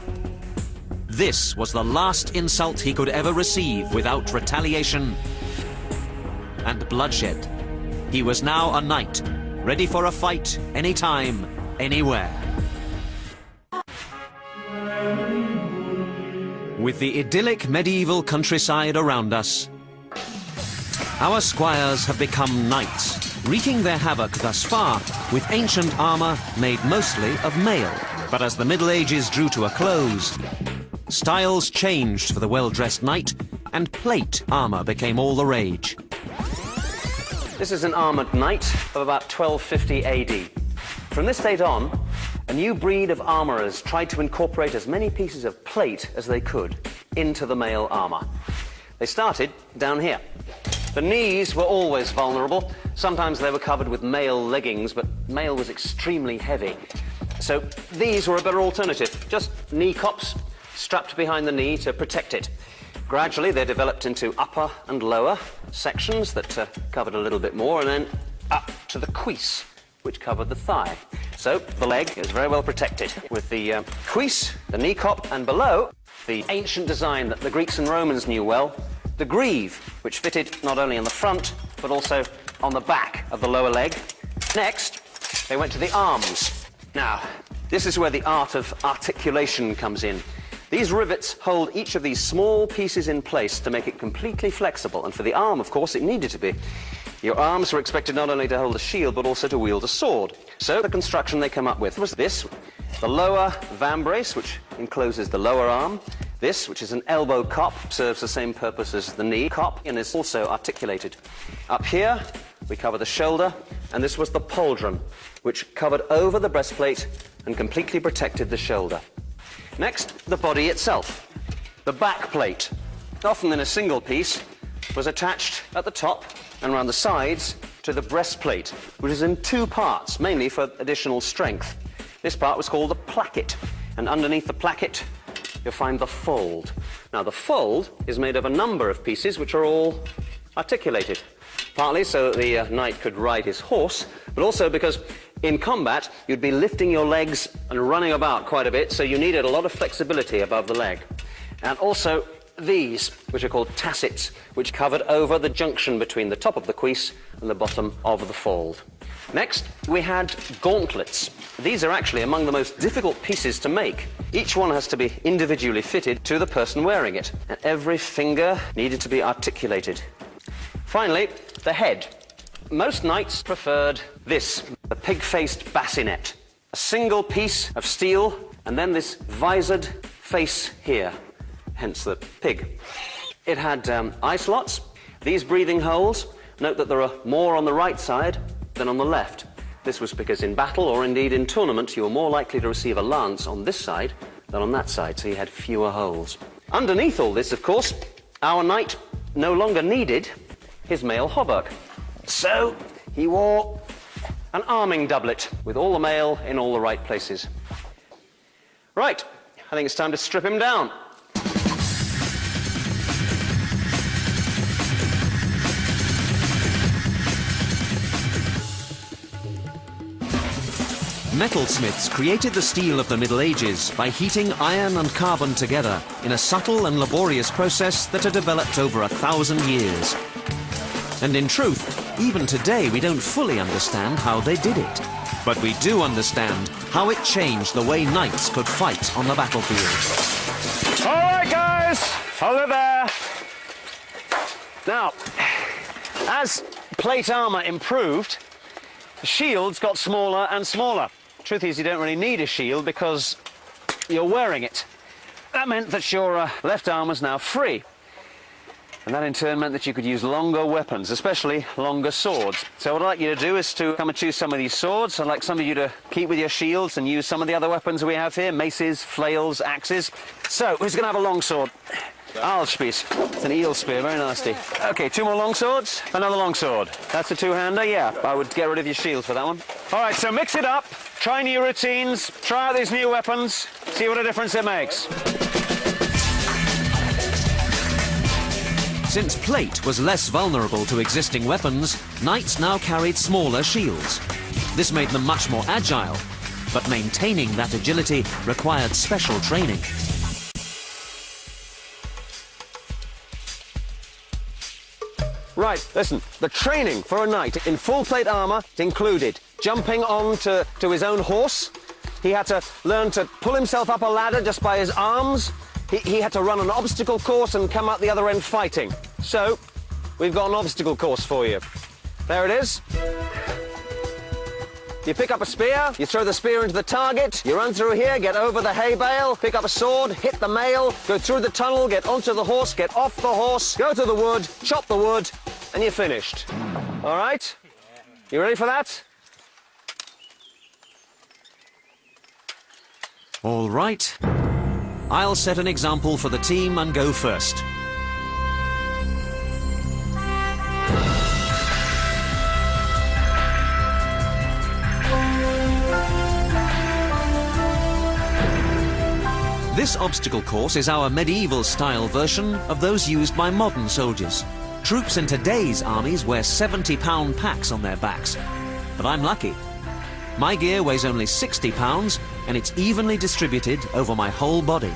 This was the last insult he could ever receive without retaliation and bloodshed. He was now a knight, ready for a fight anytime, anywhere. With the idyllic medieval countryside around us, our squires have become knights, wreaking their havoc thus far with ancient armour made mostly of mail. But as the Middle Ages drew to a close, styles changed for the well-dressed knight, and plate armour became all the rage. This is an armoured knight of about 1250 AD. From this date on, a new breed of armourers tried to incorporate as many pieces of plate as they could into the mail armour. They started down here. The knees were always vulnerable. Sometimes they were covered with mail leggings, but mail was extremely heavy. So these were a better alternative. Just knee cops strapped behind the knee to protect it. Gradually, they developed into upper and lower sections that covered a little bit more, and then up to the cuisse, which covered the thigh. So the leg is very well protected with the cuisse, the knee cop, and below, the ancient design that the Greeks and Romans knew well, the greave, which fitted not only on the front, but also on the back of the lower leg. Next, they went to the arms. Now, this is where the art of articulation comes in. These rivets hold each of these small pieces in place to make it completely flexible, and for the arm, of course, it needed to be. Your arms were expected not only to hold a shield, but also to wield a sword. So the construction they come up with was this: the lower vambrace, which encloses the lower arm. This, which is an elbow cop, serves the same purpose as the knee cop and is also articulated. Up here, we cover the shoulder, and this was the pauldron, which covered over the breastplate and completely protected the shoulder. Next, the body itself. The back plate, often in a single piece, was attached at the top and around the sides to to the breastplate, which is in two parts, mainly for additional strength. This part was called the placket, and underneath the placket you'll find the fold. Now the fold is made of a number of pieces which are all articulated, partly so that the knight could ride his horse, but also because in combat you'd be lifting your legs and running about quite a bit, so you needed a lot of flexibility above the leg. And also these, which are called tassets, which covered over the junction between the top of the cuisse and the bottom of the fold. Next, we had gauntlets. These are actually among the most difficult pieces to make. Each one has to be individually fitted to the person wearing it, and every finger needed to be articulated. Finally, the head. Most knights preferred this, the pig-faced bassinet. A single piece of steel, and then this visored face here, hence the pig. It had eye slots, these breathing holes. Note that there are more on the right side than on the left. This was because in battle, or indeed in tournament, you were more likely to receive a lance on this side than on that side, so you had fewer holes. Underneath all this, of course, our knight no longer needed his mail hauberk. So he wore an arming doublet with all the mail in all the right places. Right, I think it's time to strip him down. Metalsmiths created the steel of the Middle Ages by heating iron and carbon together in a subtle and laborious process that had developed over 1,000 years. And in truth, even today we don't fully understand how they did it. But we do understand how it changed the way knights could fight on the battlefield. All right, guys, over there. Now, as plate armor improved, the shields got smaller and smaller. Truth is, you don't really need a shield because you're wearing it. That meant that your left arm was now free. And that in turn meant that you could use longer weapons, especially longer swords. So what I'd like you to do is to come and choose some of these swords. I'd like some of you to keep with your shields and use some of the other weapons we have here, maces, flails, axes. So, who's going to have a long sword? I'll spit. It's an eel spear, very nasty. Okay, 2 more long swords, another long sword. That's a two-hander, yeah. I would get rid of your shield for that one. All right, so mix it up, try new routines, try out these new weapons, see what a difference it makes. Since plate was less vulnerable to existing weapons, knights now carried smaller shields. This made them much more agile, but maintaining that agility required special training. Right, listen, the training for a knight in full plate armor included jumping on to his own horse. He had to learn to pull himself up a ladder just by his arms. He had to run an obstacle course and come out the other end fighting. So, we've got an obstacle course for you. There it is. You pick up a spear, you throw the spear into the target, you run through here, get over the hay bale, pick up a sword, hit the mail, go through the tunnel, get onto the horse, get off the horse, go to the wood, chop the wood, and you're finished. All right? You ready for that? All right. I'll set an example for the team and go first. This obstacle course is our medieval-style version of those used by modern soldiers. Troops in today's armies wear 70-pound packs on their backs. But I'm lucky. My gear weighs only 60 pounds, and it's evenly distributed over my whole body.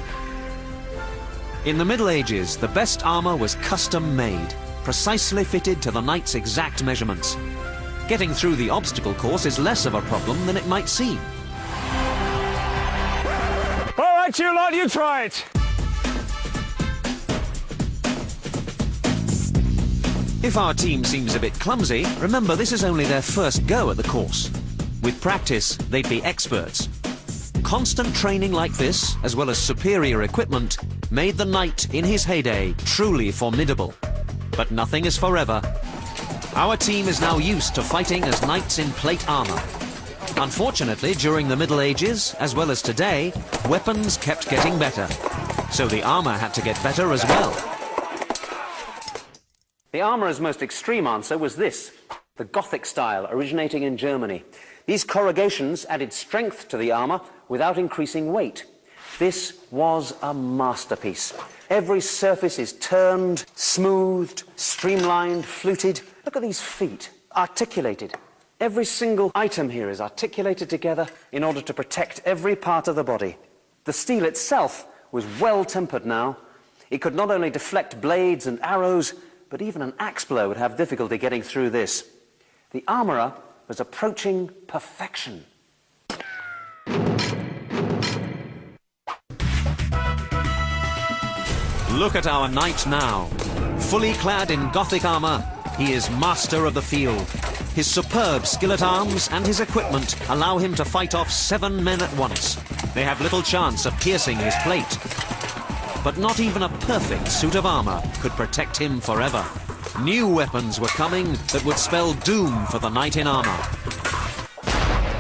In the Middle Ages, the best armor was custom-made, precisely fitted to the knight's exact measurements. Getting through the obstacle course is less of a problem than it might seem. All right, you lot, you try it. If our team seems a bit clumsy, remember this is only their first go at the course. With practice, they'd be experts. Constant training like this, as well as superior equipment, made the knight in his heyday truly formidable. But nothing is forever. Our team is now used to fighting as knights in plate armor. Unfortunately, during the Middle Ages, as well as today, weapons kept getting better. So the armor had to get better as well. The armorer's most extreme answer was this. the Gothic style originating in Germany. These corrugations added strength to the armour without increasing weight. This was a masterpiece. Every surface is turned, smoothed, streamlined, fluted. Look at these feet, articulated. Every single item here is articulated together in order to protect every part of the body. The steel itself was well tempered now. It could not only deflect blades and arrows, but even an axe blow would have difficulty getting through this. The armourer was approaching perfection. Look at our knight now. Fully clad in Gothic armour, he is master of the field. His superb skill at arms and his equipment allow him to fight off 7 men at once. They have little chance of piercing his plate. But not even a perfect suit of armour could protect him forever. New weapons were coming that would spell doom for the knight in armour.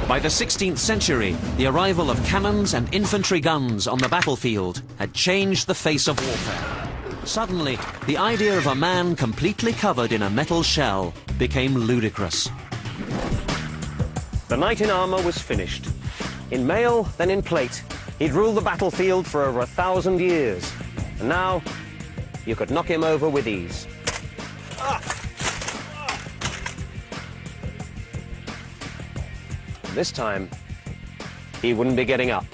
By the 16th century, the arrival of cannons and infantry guns on the battlefield had changed the face of warfare. Suddenly, the idea of a man completely covered in a metal shell became ludicrous. The knight in armour was finished. In mail, then in plate, he'd ruled the battlefield for over 1,000 years. And now, you could knock him over with ease. This time, he wouldn't be getting up.